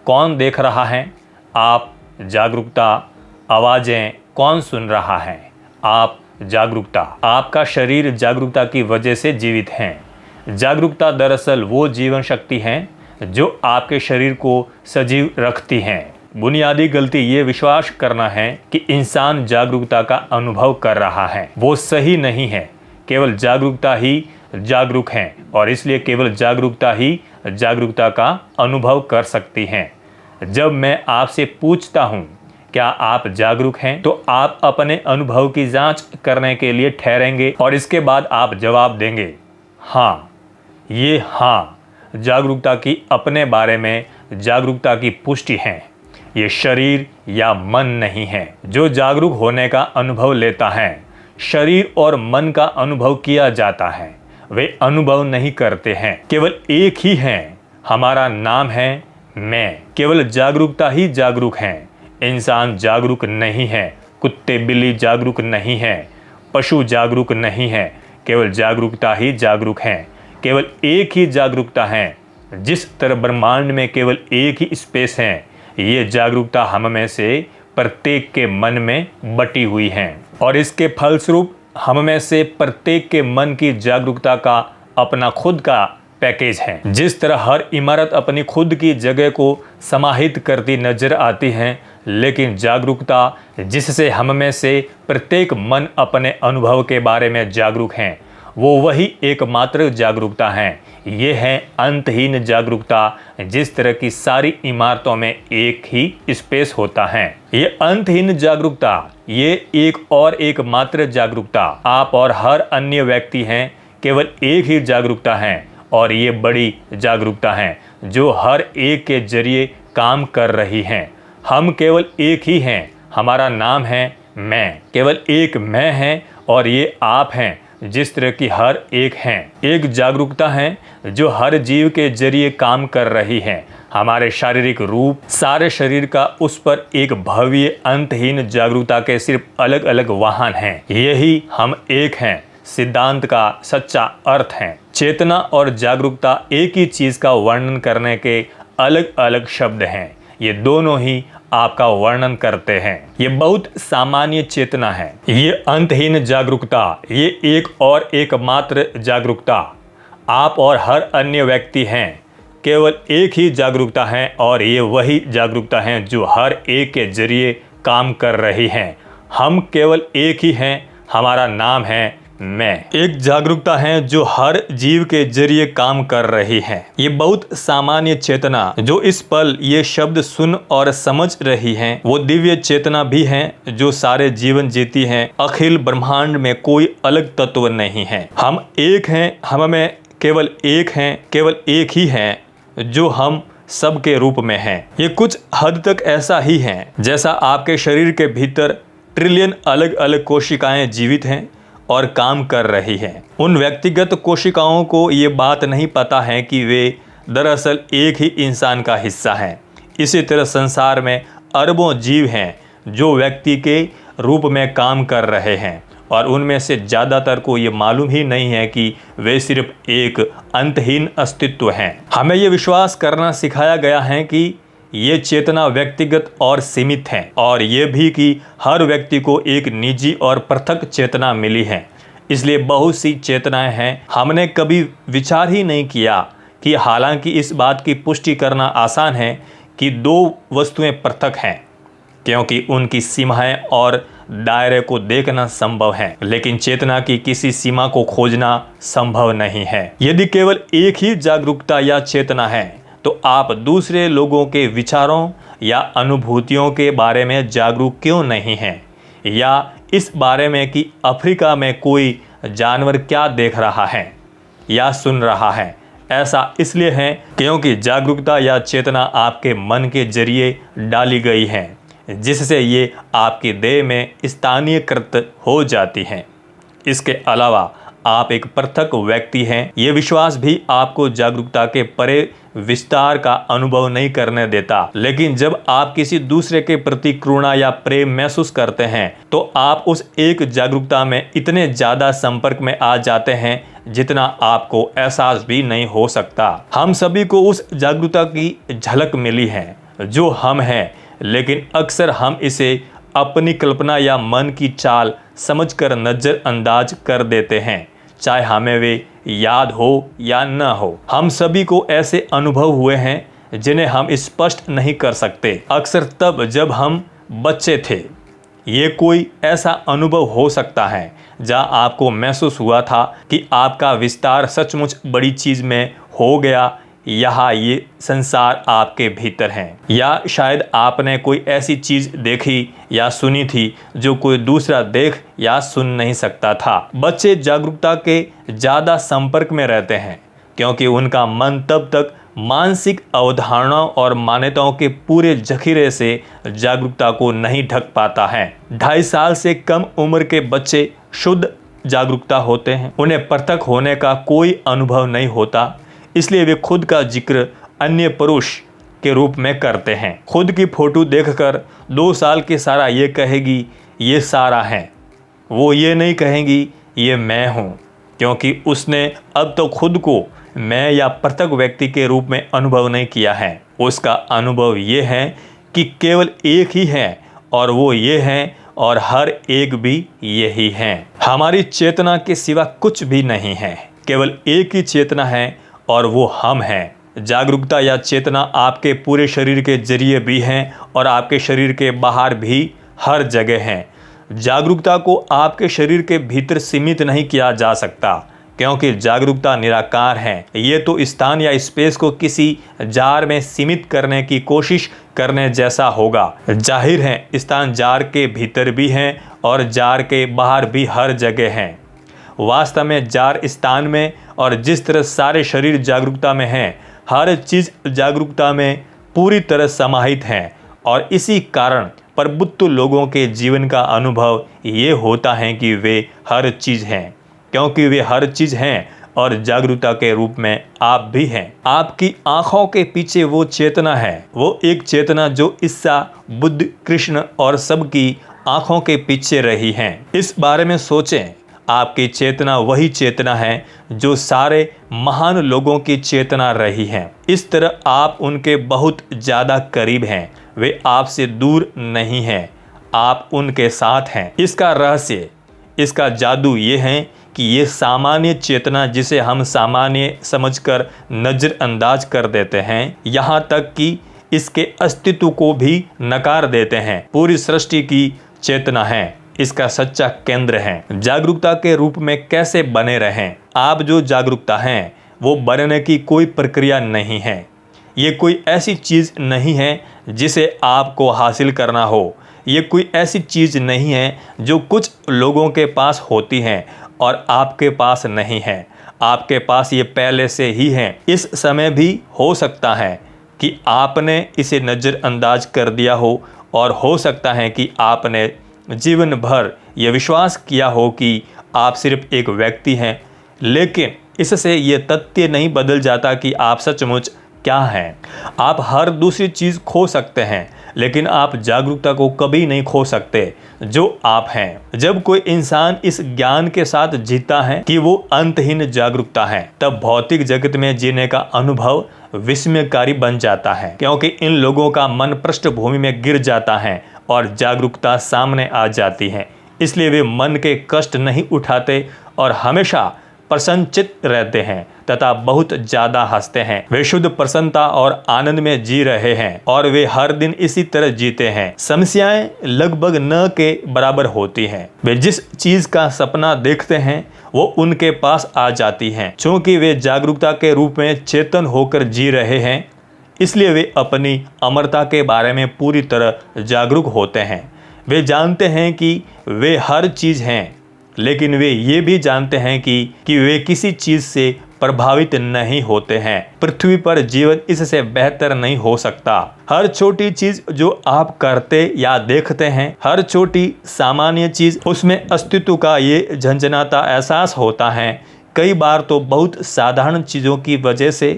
कौन देख रहा है? आप जागरूकता। आवाजें कौन सुन रहा है? आप जागरूकता। आपका शरीर जागरूकता की वजह से जीवित है। जागरूकता दरअसल वो जीवन शक्ति है जो आपके शरीर को सजीव रखती है। बुनियादी गलती ये विश्वास करना है कि इंसान जागरूकता का अनुभव कर रहा है। वो सही नहीं है। केवल जागरूकता ही जागरूक है और इसलिए केवल जागरूकता ही जागरूकता का अनुभव कर सकती है। जब मैं आपसे पूछता हूँ क्या आप जागरूक हैं, तो आप अपने अनुभव की जांच करने के लिए ठहरेंगे और इसके बाद आप जवाब देंगे हाँ। ये हाँ जागरूकता की अपने बारे में जागरूकता की पुष्टि है। ये शरीर या मन नहीं है जो जागरूक होने का अनुभव लेता है। शरीर और मन का अनुभव किया जाता है, वे अनुभव नहीं करते हैं। केवल एक ही है, हमारा नाम है मैं। केवल जागरूकता ही जागरूक है। इंसान जागरूक नहीं है, कुत्ते बिल्ली जागरूक नहीं है, पशु जागरूक नहीं है। केवल जागरूकता ही जागरूक है। केवल एक ही जागरूकता है। जिस तरह ब्रह्मांड में केवल एक ही स्पेस है, ये जागरूकता हम में से प्रत्येक के मन में बटी हुई है और इसके फलस्वरूप हम में से प्रत्येक के मन की जागरूकता का अपना खुद का पैकेज है। जिस तरह हर इमारत अपनी खुद की जगह को समाहित करती नजर आती है, लेकिन जागरूकता जिससे हम में से प्रत्येक मन अपने अनुभव के बारे में जागरूक हैं, वो वही एकमात्र जागरूकता है। ये है अंतहीन जागरूकता। जिस तरह की सारी इमारतों में एक ही स्पेस होता है, ये अंतहीन जागरूकता, ये एक और एकमात्र जागरूकता आप और हर अन्य व्यक्ति हैं। केवल एक ही जागरूकता है और ये बड़ी जागरूकता है जो हर एक के जरिए काम कर रही है। हम केवल एक ही हैं, हमारा नाम है मैं। केवल एक मैं है और ये आप हैं। जिस तरह की हर एक हैं, एक जागरूकता है जो हर जीव के जरिए काम कर रही है। हमारे शारीरिक रूप, सारे शरीर का उस पर एक भव्य अंतहीन जागरूकता के सिर्फ अलग अलग वाहन हैं। यही हम एक हैं सिद्धांत का सच्चा अर्थ है। चेतना और जागरूकता एक ही चीज का वर्णन करने के अलग अलग शब्द हैं। ये दोनों ही आपका वर्णन करते हैं। ये बहुत सामान्य चेतना है। ये अंतहीन जागरूकता, ये एक और एकमात्र जागरूकता आप और हर अन्य व्यक्ति हैं। केवल एक ही जागरूकता है और ये वही जागरूकता है जो हर एक के जरिए काम कर रही है। हम केवल एक ही हैं, हमारा नाम है मैं। एक जागरूकता है जो हर जीव के जरिए काम कर रही है। ये बहुत सामान्य चेतना जो इस पल ये शब्द सुन और समझ रही है, वो दिव्य चेतना भी है जो सारे जीवन जीती है। अखिल ब्रह्मांड में कोई अलग तत्व नहीं है। हम एक हैं, हम में केवल एक हैं, केवल एक ही है जो हम सबके रूप में हैं। ये कुछ हद तक ऐसा ही है जैसा आपके शरीर के भीतर ट्रिलियन अलग अलग कोशिकाएं जीवित हैं और काम कर रही हैं। उन व्यक्तिगत कोशिकाओं को ये बात नहीं पता है कि वे दरअसल एक ही इंसान का हिस्सा हैं। इसी तरह संसार में अरबों जीव हैं जो व्यक्ति के रूप में काम कर रहे हैं और उनमें से ज़्यादातर को ये मालूम ही नहीं है कि वे सिर्फ एक अंतहीन अस्तित्व हैं। हमें ये विश्वास करना सिखाया गया है कि ये चेतना व्यक्तिगत और सीमित है और ये भी कि हर व्यक्ति को एक निजी और पृथक चेतना मिली है। इसलिए बहुत सी चेतनाएं हैं। हमने कभी विचार ही नहीं किया कि हालांकि इस बात की पुष्टि करना आसान है कि दो वस्तुएं पृथक हैं क्योंकि उनकी सीमाएं और दायरे को देखना संभव है, लेकिन चेतना की किसी सीमा को खोजना संभव नहीं है। यदि केवल एक ही जागरूकता या चेतना है तो आप दूसरे लोगों के विचारों या अनुभूतियों के बारे में जागरूक क्यों नहीं हैं, या इस बारे में कि अफ्रीका में कोई जानवर क्या देख रहा है या सुन रहा है। ऐसा इसलिए है क्योंकि जागरूकता या चेतना आपके मन के जरिए डाली गई है, जिससे ये आपकी देह में स्थानीयकृत हो जाती हैं। इसके अलावा आप एक पृथक व्यक्ति हैं। ये विश्वास भी आपको जागरूकता के परे विस्तार का अनुभव नहीं करने देता। लेकिन जब आप किसी दूसरे के प्रति करुणा या प्रेम महसूस करते हैं तो आप उस एक जागरूकता में इतने ज्यादा संपर्क में आ जाते हैं जितना आपको एहसास भी नहीं हो सकता। हम सभी को उस जागरूकता की झलक मिली है जो हम हैं, लेकिन अक्सर हम इसे अपनी कल्पना या मन की चाल समझकर नजरअंदाज कर देते हैं, चाहे हमें वे याद हो या न हो। हम सभी को ऐसे अनुभव हुए हैं जिन्हें हम स्पष्ट नहीं कर सकते, अक्सर तब जब हम बच्चे थे। ये कोई ऐसा अनुभव हो सकता है जहां आपको महसूस हुआ था कि आपका विस्तार सचमुच बड़ी चीज में हो गया, यहाँ ये संसार आपके भीतर है। या शायद आपने कोई ऐसी चीज देखी या सुनी थी जो कोई दूसरा देख या सुन नहीं सकता था। बच्चे जागरूकता के ज्यादा संपर्क में रहते हैं क्योंकि उनका मन तब तक मानसिक अवधारणाओं और मान्यताओं के पूरे जखीरे से जागरूकता को नहीं ढक पाता है। 2.5 साल से कम उम्र के बच्चे शुद्ध जागरूकता होते हैं। उन्हें पृथक होने का कोई अनुभव नहीं होता, इसलिए वे खुद का जिक्र अन्य पुरुष के रूप में करते हैं। खुद की फोटो देखकर 2 साल की सारा ये कहेगी ये सारा है, वो ये नहीं कहेंगी ये मैं हूँ, क्योंकि उसने अब तो खुद को मैं या पृथक व्यक्ति के रूप में अनुभव नहीं किया है। उसका अनुभव ये है कि केवल एक ही है और वो ये है और हर एक भी यही है। हमारी चेतना के सिवा कुछ भी नहीं है, केवल एक ही चेतना है और वो हम हैं। जागरूकता या चेतना आपके पूरे शरीर के जरिए भी हैं और आपके शरीर के बाहर भी हर जगह हैं। जागरूकता को आपके शरीर के भीतर सीमित नहीं किया जा सकता क्योंकि जागरूकता निराकार है। ये तो स्थान या स्पेस को किसी जार में सीमित करने की कोशिश करने जैसा होगा। जाहिर है स्थान जार के भीतर भी हैं और जार के बाहर भी हर जगह हैं। वास्तव में जार स्थान में और जिस तरह सारे शरीर जागरूकता में हैं, हर चीज़ जागरूकता में पूरी तरह समाहित है और इसी कारण प्रबुद्ध लोगों के जीवन का अनुभव ये होता है कि वे हर चीज़ हैं, क्योंकि वे हर चीज़ हैं और जागरूकता के रूप में आप भी हैं। आपकी आँखों के पीछे वो चेतना है, वो एक चेतना जो ईसा, बुद्ध, कृष्ण और सबकी आँखों के पीछे रही है। इस बारे में सोचें, आपकी चेतना वही चेतना है जो सारे महान लोगों की चेतना रही है। इस तरह आप उनके बहुत ज़्यादा करीब हैं, वे आपसे दूर नहीं हैं, आप उनके साथ हैं। इसका रहस्य, इसका जादू ये है कि ये सामान्य चेतना जिसे हम सामान्य समझकर नज़रअंदाज कर देते हैं, यहाँ तक कि इसके अस्तित्व को भी नकार देते हैं, पूरी सृष्टि की चेतना है, इसका सच्चा केंद्र है। जागरूकता के रूप में कैसे बने रहें? आप जो जागरूकता हैं वो बनने की कोई प्रक्रिया नहीं है। ये कोई ऐसी चीज़ नहीं है जिसे आपको हासिल करना हो। ये कोई ऐसी चीज़ नहीं है जो कुछ लोगों के पास होती है और आपके पास नहीं है। आपके पास ये पहले से ही है। इस समय भी हो सकता है कि आपने इसे नज़रअंदाज कर दिया हो और हो सकता है कि आपने जीवन भर यह विश्वास किया हो कि आप सिर्फ एक व्यक्ति हैं, लेकिन इससे ये तथ्य नहीं बदल जाता कि आप सचमुच क्या हैं। आप हर दूसरी चीज़ खो सकते हैं, लेकिन आप जागरूकता को कभी नहीं खो सकते जो आप हैं। जब कोई इंसान इस ज्ञान के साथ जीता है कि वो अंतहीन जागरूकता है, तब भौतिक जगत में जीने का अनुभव विस्मयकारी बन जाता है, क्योंकि इन लोगों का मन पृष्ठभूमि में गिर जाता है और जागरूकता सामने आ जाती है। इसलिए वे मन के कष्ट नहीं उठाते और हमेशा प्रसन्नचित रहते हैं तथा बहुत ज्यादा हंसते हैं। वे शुद्ध प्रसन्नता और आनंद में जी रहे हैं और वे हर दिन इसी तरह जीते हैं। समस्याएं लगभग न के बराबर होती हैं। वे जिस चीज का सपना देखते हैं वो उनके पास आ जाती हैं। क्योंकि वे जागरूकता के रूप में चेतन होकर जी रहे हैं, इसलिए वे अपनी अमरता के बारे में पूरी तरह जागरूक होते हैं। वे जानते हैं कि वे हर चीज़ हैं, लेकिन वे ये भी जानते हैं कि वे किसी चीज़ से प्रभावित नहीं होते हैं। पृथ्वी पर जीवन इससे बेहतर नहीं हो सकता। हर छोटी चीज जो आप करते या देखते हैं, हर छोटी सामान्य चीज, उसमें अस्तित्व का ये झंझनाता एहसास होता है। कई बार तो बहुत साधारण चीजों की वजह से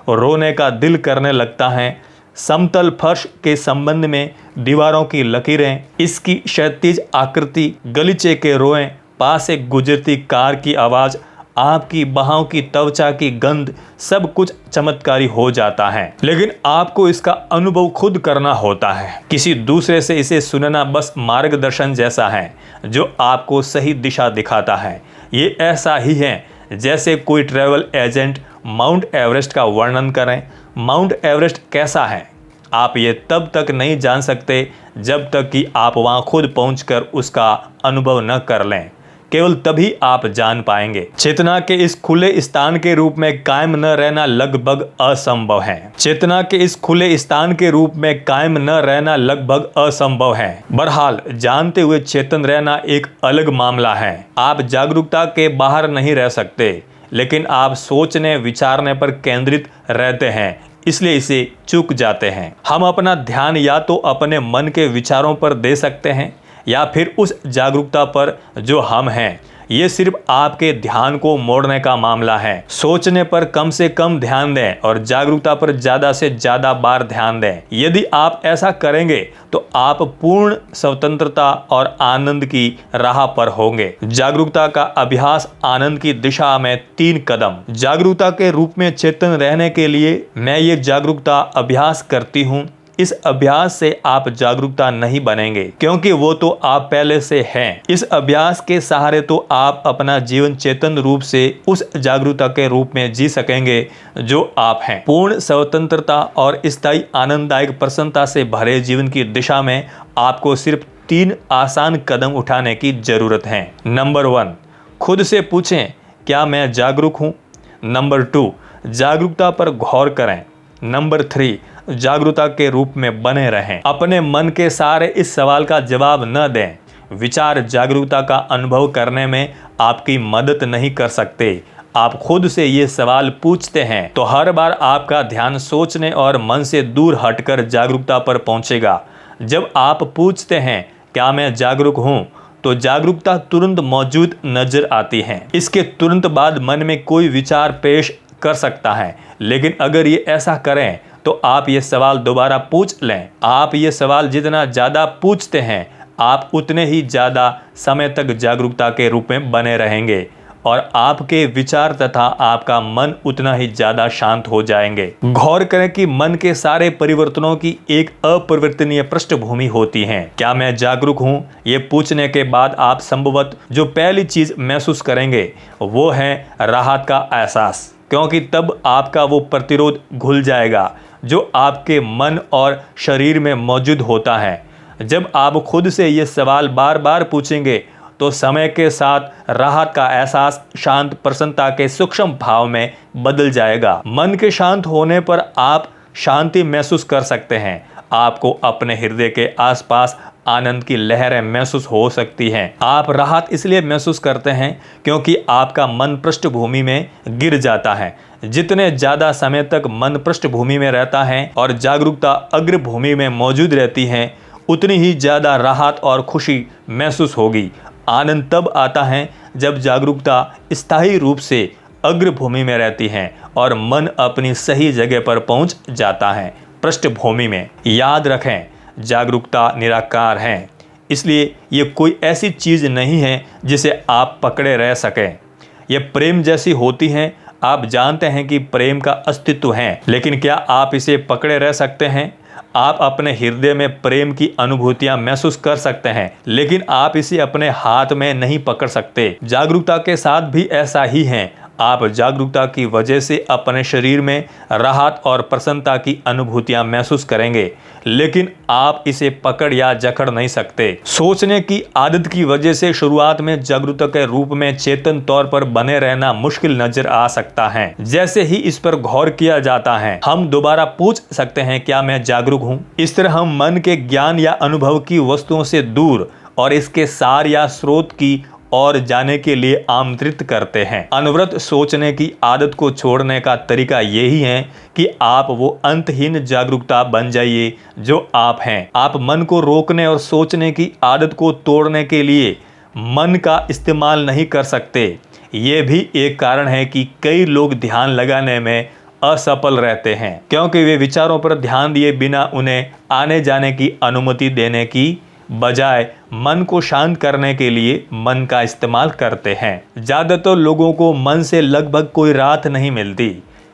रोने का दिल करने लगता है। समतल फर्श के संबंध में दीवारों की लकीरें, इसकी क्षैतिज आकृति, गलीचे के रोएं, पास से गुजरती कार की आवाज, आपकी बाहों की त्वचा की गंध, सब कुछ चमत्कारी हो जाता है। लेकिन आपको इसका अनुभव खुद करना होता है। किसी दूसरे से इसे सुनना बस मार्गदर्शन जैसा है जो आपको सही दिशा दिखाता है। ये ऐसा ही है जैसे कोई ट्रैवल एजेंट माउंट एवरेस्ट का वर्णन करें। माउंट एवरेस्ट कैसा है आप ये तब तक नहीं जान सकते जब तक कि आप वहां खुद पहुंचकर उसका अनुभव न कर लें। केवल तभी आप जान पाएंगे। चेतना के इस खुले स्थान के रूप में कायम न रहना लगभग असंभव है। चेतना के इस खुले स्थान के रूप में कायम न रहना लगभग असंभव है। बहरहाल जानते हुए चेतन रहना एक अलग मामला है। आप जागरूकता के बाहर नहीं रह सकते, लेकिन आप सोचने विचारने पर केंद्रित रहते हैं, इसलिए इसे चूक जाते हैं। हम अपना ध्यान या तो अपने मन के विचारों पर दे सकते हैं या फिर उस जागरूकता पर जो हम हैं। ये सिर्फ आपके ध्यान को मोड़ने का मामला है। सोचने पर कम से कम ध्यान दें और जागरूकता पर ज्यादा से ज्यादा बार ध्यान दें। यदि आप ऐसा करेंगे तो आप पूर्ण स्वतंत्रता और आनंद की राह पर होंगे। जागरूकता का अभ्यास आनंद की दिशा में 3 कदम। जागरूकता के रूप में चेतन रहने के लिए मैं ये जागरूकता अभ्यास करती हूँ। इस अभ्यास से आप जागरूकता नहीं बनेंगे, क्योंकि वो तो आप पहले से हैं। इस अभ्यास के सहारे तो आप अपना जीवन चेतन रूप से उस जागरूकता के रूप में जी सकेंगे जो आप हैं। पूर्ण स्वतंत्रता और स्थायी आनंददायक प्रसन्नता से भरे जीवन की दिशा में आपको सिर्फ 3 आसान कदम उठाने की जरूरत है। नंबर 1, खुद से पूछें, क्या मैं जागरूक हूँ? नंबर 2, जागरूकता पर गौर करें। नंबर 3, जागरूकता के रूप में बने रहें। अपने मन के सारे इस सवाल का जवाब न दें। विचार जागरूकता का अनुभव करने में आपकी मदद नहीं कर सकते। आप खुद से ये सवाल पूछते हैं तो हर बार आपका ध्यान सोचने और मन से दूर हटकर जागरूकता पर पहुंचेगा। जब आप पूछते हैं क्या मैं जागरूक हूँ, तो जागरूकता तुरंत मौजूद नजर आती है। इसके तुरंत बाद मन में कोई विचार पेश कर सकता है, लेकिन अगर ये ऐसा करें तो आप ये सवाल दोबारा पूछ लें। आप ये सवाल जितना ज़्यादा पूछते हैं, आप उतने ही ज़्यादा समय तक जागरूकता के रूप में बने रहेंगे और आपके विचार तथा आपका मन उतना ही ज़्यादा शांत हो जाएंगे। गौर करें कि मन के सारे परिवर्तनों की एक अपरिवर्तनीय पृष्ठभूमि होती है। क्या मैं जागरूक हूँ? ये पूछने के बाद आप संभवतः जो पहली चीज़ महसूस करेंगे वो है राहत का एहसास, क्योंकि तब आपका वो प्रतिरोध घुल जाएगा जो आपके मन और शरीर में मौजूद होता है। जब आप खुद से ये सवाल बार बार पूछेंगे तो समय के साथ राहत का एहसास शांत प्रसन्नता के सूक्ष्म भाव में बदल जाएगा। मन के शांत होने पर आप शांति महसूस कर सकते हैं। आपको अपने हृदय के आसपास आनंद की लहरें महसूस हो सकती हैं। आप राहत इसलिए महसूस करते हैं क्योंकि आपका मन पृष्ठभूमि में गिर जाता है। जितने ज़्यादा समय तक मन पृष्ठभूमि में रहता है और जागरूकता अग्रभूमि में मौजूद रहती है, उतनी ही ज़्यादा राहत और खुशी महसूस होगी। आनंद तब आता है जब जागरूकता स्थायी रूप से अग्रभूमि में रहती है और मन अपनी सही जगह पर पहुंच जाता है, पृष्ठभूमि में। याद रखें, जागरूकता निराकार है, इसलिए ये कोई ऐसी चीज़ नहीं है जिसे आप पकड़े रह सकें। ये प्रेम जैसी होती हैं। आप जानते हैं कि प्रेम का अस्तित्व है, लेकिन क्या आप इसे पकड़े रह सकते हैं? आप अपने हृदय में प्रेम की अनुभूतियां महसूस कर सकते हैं, लेकिन आप इसे अपने हाथ में नहीं पकड़ सकते। जागरूकता के साथ भी ऐसा ही है। आप जागरूकता की वजह से अपने शरीर में राहत और प्रसन्नता की अनुभूतियां महसूस करेंगे, लेकिन आप इसे पकड़ या जकड़ नहीं सकते। सोचने की आदत की वजह से शुरुआत में जागरूकता के रूप में चेतन तौर पर बने रहना मुश्किल नजर आ सकता है। जैसे ही इस पर गौर किया जाता है, हम दोबारा पूछ सकते हैं, क्या मैं जागरूक हूँ? इस तरह हम मन के ज्ञान या अनुभव की वस्तुओं से दूर और इसके सार या स्रोत की और जाने के लिए आमंत्रित करते हैं। अनवरत सोचने की आदत को छोड़ने का तरीका यही है कि आप वो अंतहीन जागरूकता बन जाइए जो आप हैं। आप मन को रोकने और सोचने की आदत को तोड़ने के लिए मन का इस्तेमाल नहीं कर सकते। ये भी एक कारण है कि कई लोग ध्यान लगाने में असफल रहते हैं, क्योंकि वे विचारों पर ध्यान दिए बिना उन्हें आने जाने की अनुमति देने की बजाय मन को शांत करने के लिए मन का इस्तेमाल करते हैं। ज़्यादातर लोगों को मन से लगभग कोई राहत नहीं मिलती,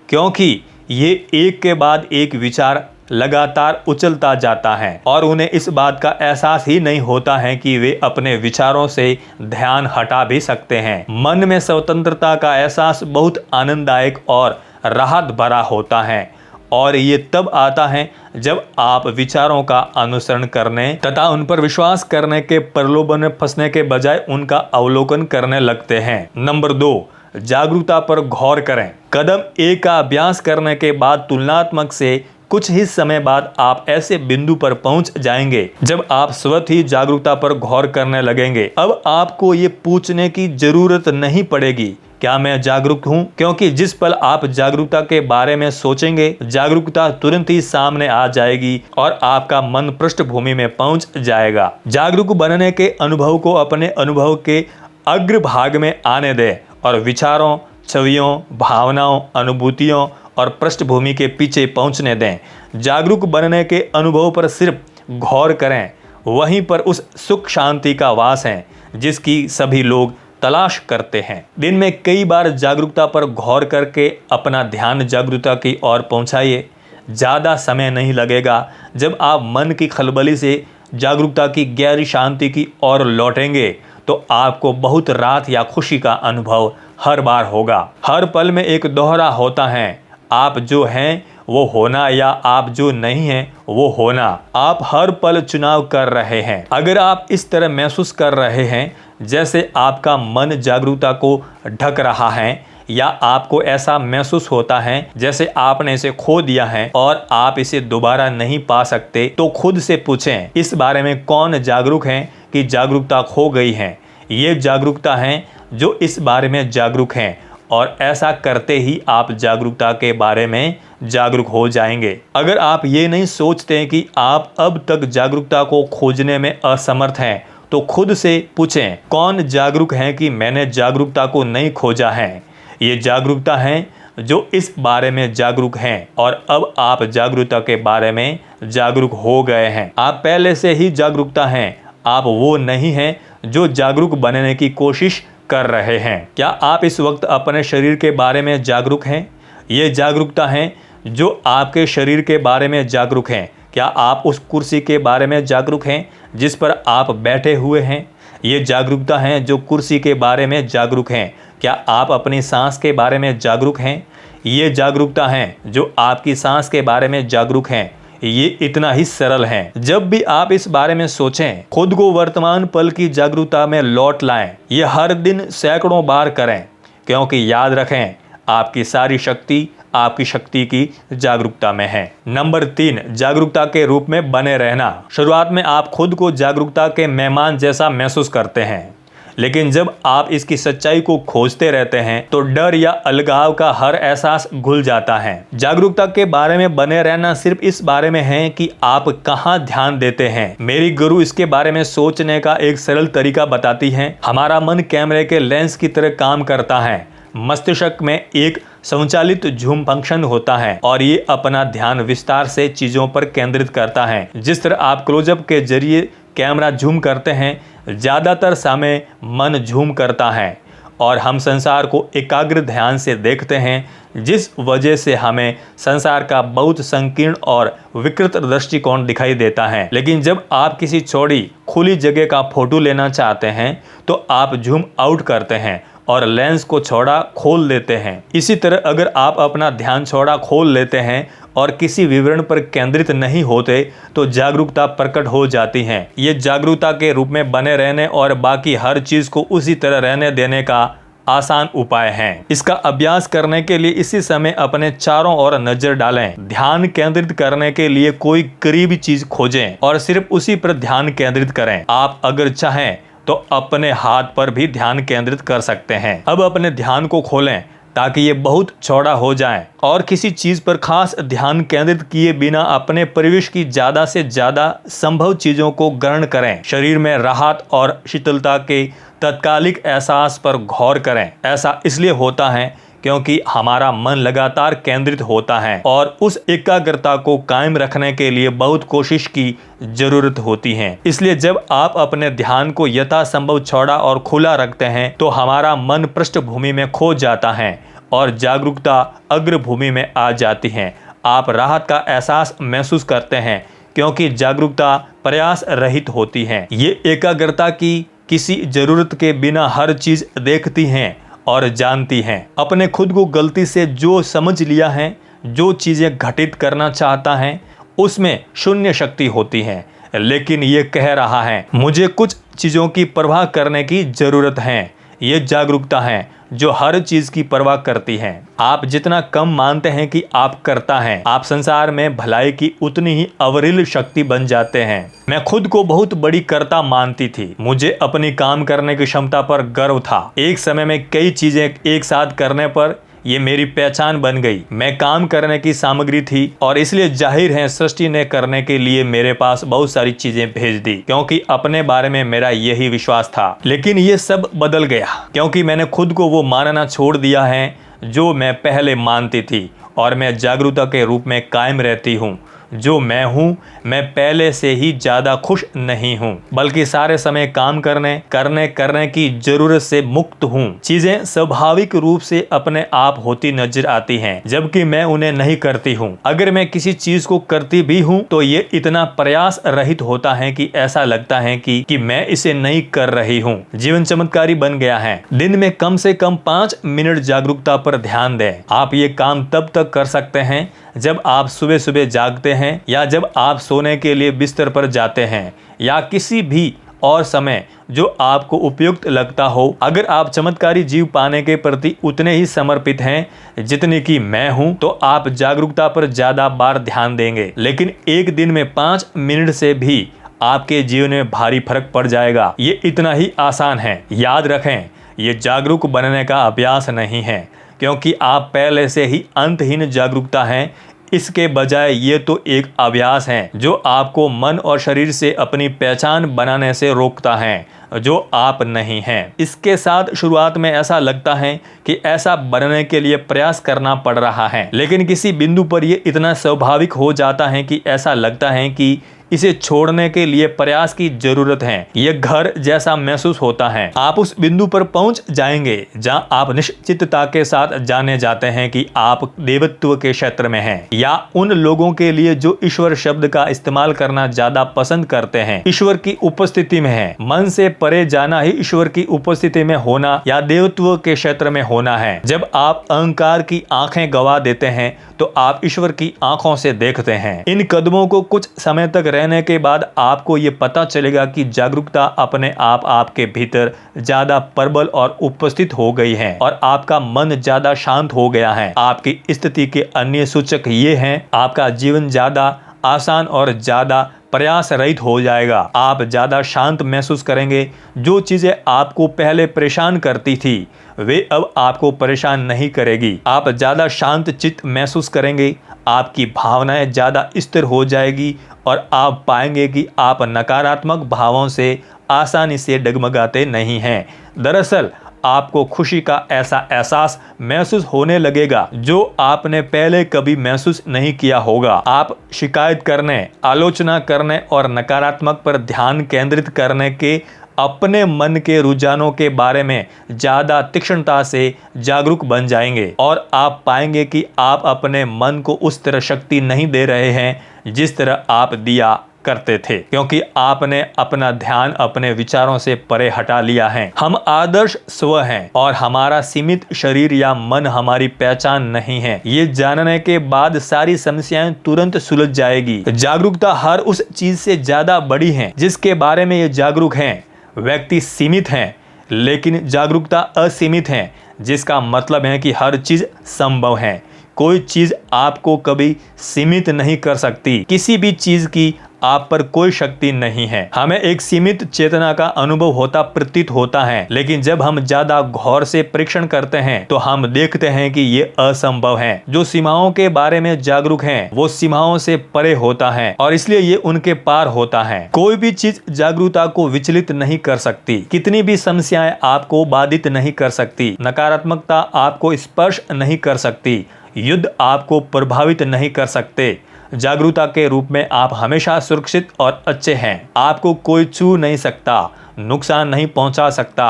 क्योंकि ये एक के बाद एक विचार लगातार उछलता जाता है और उन्हें इस बात का एहसास ही नहीं होता है कि वे अपने विचारों से ध्यान हटा भी सकते हैं। मन में स्वतंत्रता का एहसास बहुत आनंददायक और राहत भरा होता है, और ये तब आता है जब आप विचारों का अनुसरण करने तथा उन पर विश्वास करने के प्रलोभन में फंसने के बजाय उनका अवलोकन करने लगते हैं। नंबर 2, जागरूकता पर गौर करें। कदम 1 का अभ्यास करने के बाद तुलनात्मक से कुछ ही समय बाद आप ऐसे बिंदु पर पहुंच जाएंगे जब आप स्वतः ही जागरूकता पर गौर करने लगेंगे। अब आपको ये पूछने की जरूरत नहीं पड़ेगी क्या मैं जागरूक हूं, क्योंकि जिस पल आप जागरूकता के बारे में सोचेंगे, जागरूकता तुरंत ही सामने आ जाएगी और आपका मन पृष्ठभूमि में पहुंच जाएगा। जागरूक बनने के अनुभव को अपने अनुभव के अग्रभाग में आने दें और विचारों, छवियों, भावनाओं, अनुभूतियों और पृष्ठभूमि के पीछे पहुंचने दें। जागरूक बनने के अनुभव पर सिर्फ गौर करें, वहीं पर उस सुख शांति का वास है जिसकी सभी लोग तलाश करते हैं। दिन में कई बार जागरूकता पर गौर करके अपना ध्यान जागरूकता की ओर पहुंचाइए। ज़्यादा समय नहीं लगेगा जब आप मन की खलबली से जागरूकता की गहरी शांति की ओर लौटेंगे तो आपको बहुत राहत या खुशी का अनुभव हर बार होगा। हर पल में एक दोहरा होता है, आप जो हैं वो होना या आप जो नहीं हैं वो होना। आप हर पल चुनाव कर रहे हैं। अगर आप इस तरह महसूस कर रहे हैं जैसे आपका मन जागरूकता को ढक रहा है, या आपको ऐसा महसूस होता है जैसे आपने इसे खो दिया है और आप इसे दोबारा नहीं पा सकते, तो खुद से पूछें इस बारे में कौन जागरूक है कि जागरूकता खो गई है। ये जागरूकता है जो इस बारे में जागरूक हैं, और ऐसा करते ही आप जागरूकता के बारे में जागरूक हो जाएंगे। अगर आप ये नहीं सोचते कि आप अब तक जागरूकता को खोजने में असमर्थ हैं, तो खुद से पूछें कौन जागरूक है कि मैंने जागरूकता को नहीं खोजा है। ये जागरूकता है जो इस बारे में जागरूक हैं और अब आप जागरूकता के बारे में जागरूक हो गए हैं। आप पहले से ही जागरूकता हैं, आप वो नहीं हैं जो जागरूक बनने की कोशिश कर रहे हैं। क्या आप इस वक्त अपने शरीर के बारे में जागरूक हैं? ये जागरूकता है जो आपके शरीर के बारे में जागरूक हैं। क्या आप उस कुर्सी के बारे में जागरूक हैं जिस पर आप बैठे हुए हैं? ये जागरूकता है जो कुर्सी के बारे में जागरूक हैं। क्या आप अपनी सांस के बारे में जागरूक हैं? ये जागरूकता है जो आपकी सांस के बारे में जागरूक हैं। ये इतना ही सरल है। जब भी आप इस बारे में सोचें, खुद को वर्तमान पल की जागरूकता में लौट लाएं। ये हर दिन सैकड़ों बार करें, क्योंकि याद रखें आपकी सारी शक्ति आपकी शक्ति की जागरूकता में है। नंबर 3, जागरूकता के रूप में बने रहना। शुरुआत में आप खुद को जागरूकता के मेहमान जैसा महसूस करते हैं, लेकिन जब आप इसकी सच्चाई को खोजते रहते हैं तो डर या अलगाव का हर एहसास घुल जाता है। जागरूकता के बारे में बने रहना सिर्फ इस बारे में है कि आप कहाँ ध्यान देते हैं। मेरी गुरु इसके बारे में सोचने का एक सरल तरीका बताती हैं। हमारा मन कैमरे के लेंस की तरह काम करता है। मस्तिष्क में एक स्वचालित झूम फंक्शन होता है और ये अपना ध्यान विस्तार से चीजों पर केंद्रित करता है। जिस तरह आप क्लोजअप के जरिए कैमरा झूम करते हैं, ज़्यादातर समय मन झूम करता है और हम संसार को एकाग्र ध्यान से देखते हैं, जिस वजह से हमें संसार का बहुत संकीर्ण और विकृत दृष्टिकोण दिखाई देता है। लेकिन जब आप किसी चौड़ी खुली जगह का फोटो लेना चाहते हैं तो आप झूम आउट करते हैं और लेंस को चौड़ा खोल देते हैं। इसी तरह अगर आप अपना ध्यान चौड़ा खोल लेते हैं और किसी विवरण पर केंद्रित नहीं होते तो जागरूकता प्रकट हो जाती है। ये जागरूकता के रूप में बने रहने और बाकी हर चीज को उसी तरह रहने देने का आसान उपाय है। इसका अभ्यास करने के लिए इसी समय अपने चारों ओर नजर डालें। ध्यान केंद्रित करने के लिए कोई करीबी चीज खोजें और सिर्फ उसी पर ध्यान केंद्रित करें। आप अगर चाहें तो अपने हाथ पर भी ध्यान केंद्रित कर सकते हैं। अब अपने ध्यान को खोलें ताकि ये बहुत चौड़ा हो जाए और किसी चीज पर खास ध्यान केंद्रित किए बिना अपने परिवेश की ज्यादा से ज्यादा संभव चीजों को ग्रहण करें। शरीर में राहत और शीतलता के तत्कालिक एहसास पर गौर करें। ऐसा इसलिए होता है क्योंकि हमारा मन लगातार केंद्रित होता है और उस एकाग्रता को कायम रखने के लिए बहुत कोशिश की जरूरत होती है। इसलिए जब आप अपने ध्यान को यथासंभव चौड़ा और खुला रखते हैं तो हमारा मन पृष्ठभूमि में खो जाता है और जागरूकता अग्रभूमि में आ जाती है। आप राहत का एहसास महसूस करते हैं क्योंकि जागरूकता प्रयास रहित होती है। ये एकाग्रता की किसी जरूरत के बिना हर चीज देखती हैं और जानती हैं। अपने खुद को गलती से जो समझ लिया है, जो चीजें घटित करना चाहता है, उसमें शून्य शक्ति होती है। लेकिन ये कह रहा है मुझे कुछ चीजों की परवाह करने की जरूरत है। ये जागरूकता है जो हर चीज की परवाह करती है। आप जितना कम मानते हैं कि आप करता है, आप संसार में भलाई की उतनी ही अविरल शक्ति बन जाते हैं। मैं खुद को बहुत बड़ी कर्ता मानती थी। मुझे अपनी काम करने की क्षमता पर गर्व था। एक समय में कई चीजें एक साथ करने पर ये मेरी पहचान बन गई। मैं काम करने की सामग्री थी और इसलिए जाहिर है सृष्टि ने करने के लिए मेरे पास बहुत सारी चीजें भेज दी क्योंकि अपने बारे में मेरा यही विश्वास था। लेकिन ये सब बदल गया क्योंकि मैंने खुद को वो मानना छोड़ दिया है जो मैं पहले मानती थी और मैं जागरूकता के रूप में कायम रहती हूँ। जो मैं हूँ, मैं पहले से ही ज्यादा खुश नहीं हूँ, बल्कि सारे समय काम करने की जरूरत से मुक्त हूँ। चीजें स्वाभाविक रूप से अपने आप होती नजर आती हैं, जबकि मैं उन्हें नहीं करती हूँ। अगर मैं किसी चीज को करती भी हूँ तो ये इतना प्रयास रहित होता है कि ऐसा लगता है कि मैं इसे नहीं कर रही हूँ। जीवन चमत्कारी बन गया है। दिन में कम से कम 5 मिनट जागरूकता पर ध्यान दें। आप ये काम तब तक कर सकते हैं जब आप सुबह सुबह जागते हैं या जब आप सोने के लिए बिस्तर पर जाते हैं या किसी भी और समय जो आपको उपयुक्त लगता हो। अगर आप चमत्कारी जीव पाने के प्रति उतने ही समर्पित हैं जितने कि मैं हूं, तो आप जागरूकता पर ज्यादा बार ध्यान देंगे। लेकिन एक दिन में 5 मिनट से भी आपके जीवन में भारी फर्क पड़ जाएगा। ये इतना ही आसान है। याद रखें, ये जागरूक बनने का अभ्यास नहीं है क्योंकि आप पहले से ही अंतहीन जागरूकता हैं। इसके बजाय ये तो एक अभ्यास है जो आपको मन और शरीर से अपनी पहचान बनाने से रोकता है जो आप नहीं हैं। इसके साथ शुरुआत में ऐसा लगता है कि ऐसा बनने के लिए प्रयास करना पड़ रहा है, लेकिन किसी बिंदु पर यह इतना स्वाभाविक हो जाता है कि ऐसा लगता है कि इसे छोड़ने के लिए प्रयास की जरूरत है। यह घर जैसा महसूस होता है। आप उस बिंदु पर पहुंच जाएंगे जहां आप निश्चितता के साथ जाने जाते हैं कि आप देवत्व के क्षेत्र में हैं, या उन लोगों के लिए जो ईश्वर शब्द का इस्तेमाल करना ज्यादा पसंद करते हैं, ईश्वर की उपस्थिति में है। मन से परे जाना ही ईश्वर की उपस्थिति में होना या देवत्व के क्षेत्र में होना है। जब आप अहंकार की आंखें गवा देते हैं तो आप ईश्वर की आंखों से देखते हैं। इन कदमों को कुछ समय तक रहने के बाद आपको ये पता चलेगा कि जागरूकता अपने आप आपके भीतर ज्यादा प्रबल और उपस्थित हो गई है और आपका मन ज्यादा शांत हो गया है। आपकी स्थिति के अन्य सूचक ये हैं, आपका जीवन ज्यादा आसान और ज्यादा प्रयास रहित हो जाएगा। आप ज्यादा शांत महसूस करेंगे। जो चीजें आपको पहले परेशान करती थी वे अब आपको परेशान नहीं करेगी। आप ज्यादा शांत चित्त महसूस करेंगे। आपकी भावनाएं ज्यादा स्थिर हो जाएगी और आप पाएंगे कि आप नकारात्मक भावों से आसानी से डगमगाते नहीं हैं। दरअसल आपको खुशी का ऐसा एहसास महसूस होने लगेगा जो आपने पहले कभी महसूस नहीं किया होगा। आप शिकायत करने, आलोचना करने और नकारात्मक पर ध्यान केंद्रित करने के अपने मन के रुझानों के बारे में ज्यादा तीक्ष्णता से जागरूक बन जाएंगे और आप पाएंगे कि आप अपने मन को उस तरह शक्ति नहीं दे रहे हैं जिस तरह आप दिया करते थे, क्योंकि आपने अपना ध्यान अपने विचारों से परे हटा लिया है। हम आदर्श स्व हैं और हमारा सीमित शरीर या मन हमारी पहचान नहीं है। ये जानने के बाद सारी समस्याएं तुरंत सुलझ जाएगी। जागरूकता हर उस चीज से ज्यादा बड़ी है जिसके बारे में ये जागरूक हैं। व्यक्ति सीमित हैं लेकिन जागरूकता असीमित है, जिसका मतलब है कि हर चीज संभव है। कोई चीज आपको कभी सीमित नहीं कर सकती। किसी भी चीज की आप पर कोई शक्ति नहीं है। हमें एक सीमित चेतना का अनुभव होता प्रतीत होता है, लेकिन जब हम ज्यादा गौर से परीक्षण करते हैं तो हम देखते हैं कि ये असंभव है। जो सीमाओं के बारे में जागरूक हैं, वो सीमाओं से परे होता है और इसलिए ये उनके पार होता है। कोई भी चीज जागरूकता को विचलित नहीं कर सकती। कितनी भी समस्याएं आपको बाधित नहीं कर सकती। नकारात्मकता आपको स्पर्श नहीं कर सकती। युद्ध आपको प्रभावित नहीं कर सकते। जागरूकता के रूप में आप हमेशा सुरक्षित और अच्छे हैं। आपको कोई छू नहीं सकता, नुकसान नहीं पहुंचा सकता।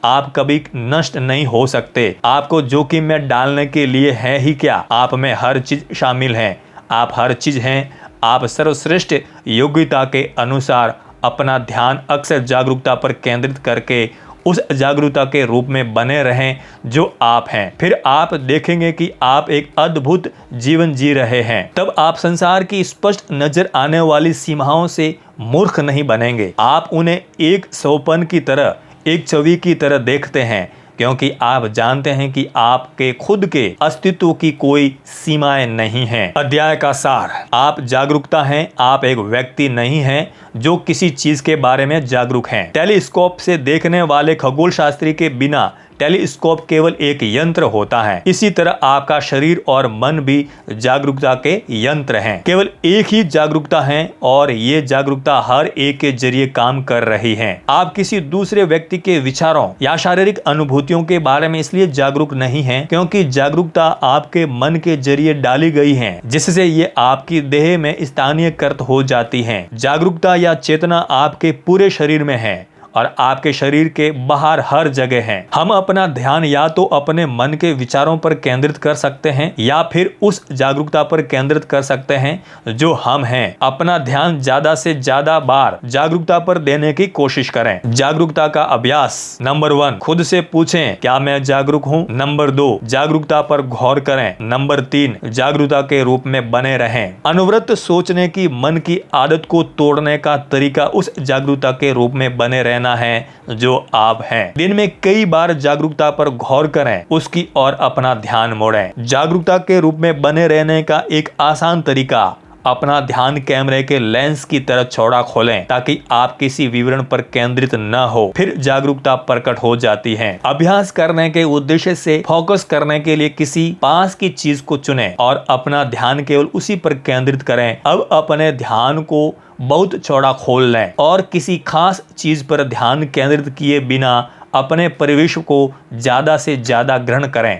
आप कभी नष्ट नहीं हो सकते। आपको जोखिम में डालने के लिए है ही क्या? आप में हर चीज शामिल है। आप हर चीज हैं। आप सर्वश्रेष्ठ योग्यता के अनुसार अपना ध्यान अक्सर जागरूकता पर केंद्रित करके उस जागरूकता के रूप में बने रहें जो आप हैं। फिर आप देखेंगे कि आप एक अद्भुत जीवन जी रहे हैं। तब आप संसार की स्पष्ट नजर आने वाली सीमाओं से मूर्ख नहीं बनेंगे। आप उन्हें एक सोपन की तरह, एक छवि की तरह देखते हैं, क्योंकि आप जानते हैं कि आपके खुद के अस्तित्व की कोई सीमाएं नहीं हैं। अध्याय का सार। आप जागरूकता हैं। आप एक व्यक्ति नहीं हैं जो किसी चीज के बारे में जागरूक हैं। टेलीस्कोप से देखने वाले खगोल शास्त्री के बिना टेलीस्कोप केवल एक यंत्र होता है। इसी तरह आपका शरीर और मन भी जागरूकता के यंत्र हैं। केवल एक ही जागरूकता है और ये जागरूकता हर एक के जरिए काम कर रही है। आप किसी दूसरे व्यक्ति के विचारों या शारीरिक अनुभूतियों के बारे में इसलिए जागरूक नहीं हैं क्योंकि जागरूकता आपके मन के जरिए डाली गई है, जिससे ये आपकी देह में स्थानीयकृत हो जाती है। जागरूकता या चेतना आपके पूरे शरीर में है और आपके शरीर के बाहर हर जगह है। हम अपना ध्यान या तो अपने मन के विचारों पर केंद्रित कर सकते हैं या फिर उस जागरूकता पर केंद्रित कर सकते हैं जो हम हैं। अपना ध्यान ज्यादा से ज्यादा बार जागरूकता पर देने की कोशिश करें। जागरूकता का अभ्यास। नंबर 1, खुद से पूछें, क्या मैं जागरूक हूँ? नंबर 2, जागरूकता पर गौर करें। नंबर 3, जागरूकता के रूप में बने रहें। अनवरत सोचने की मन की आदत को तोड़ने का तरीका उस जागरूकता के रूप में बने रहना है जो आप हैं। दिन में कई बार जागरूकता पर गौर करें, उसकी ओर अपना ध्यान मोड़ें। जागरूकता के रूप में बने रहने का एक आसान तरीका, अपना ध्यान कैमरे के लेंस की तरह चौड़ा खोलें ताकि आप किसी विवरण पर केंद्रित न हो। फिर जागरूकता प्रकट हो जाती है। अभ्यास करने के उद्देश्य से फोकस करने के लिए किसी पास की चीज को चुनें और अपना ध्यान केवल उसी पर केंद्रित करें। अब अपने ध्यान को बहुत चौड़ा खोल लें और किसी खास चीज पर ध्यान केंद्रित किए बिना अपने परिवेश को ज्यादा से ज्यादा ग्रहण करें।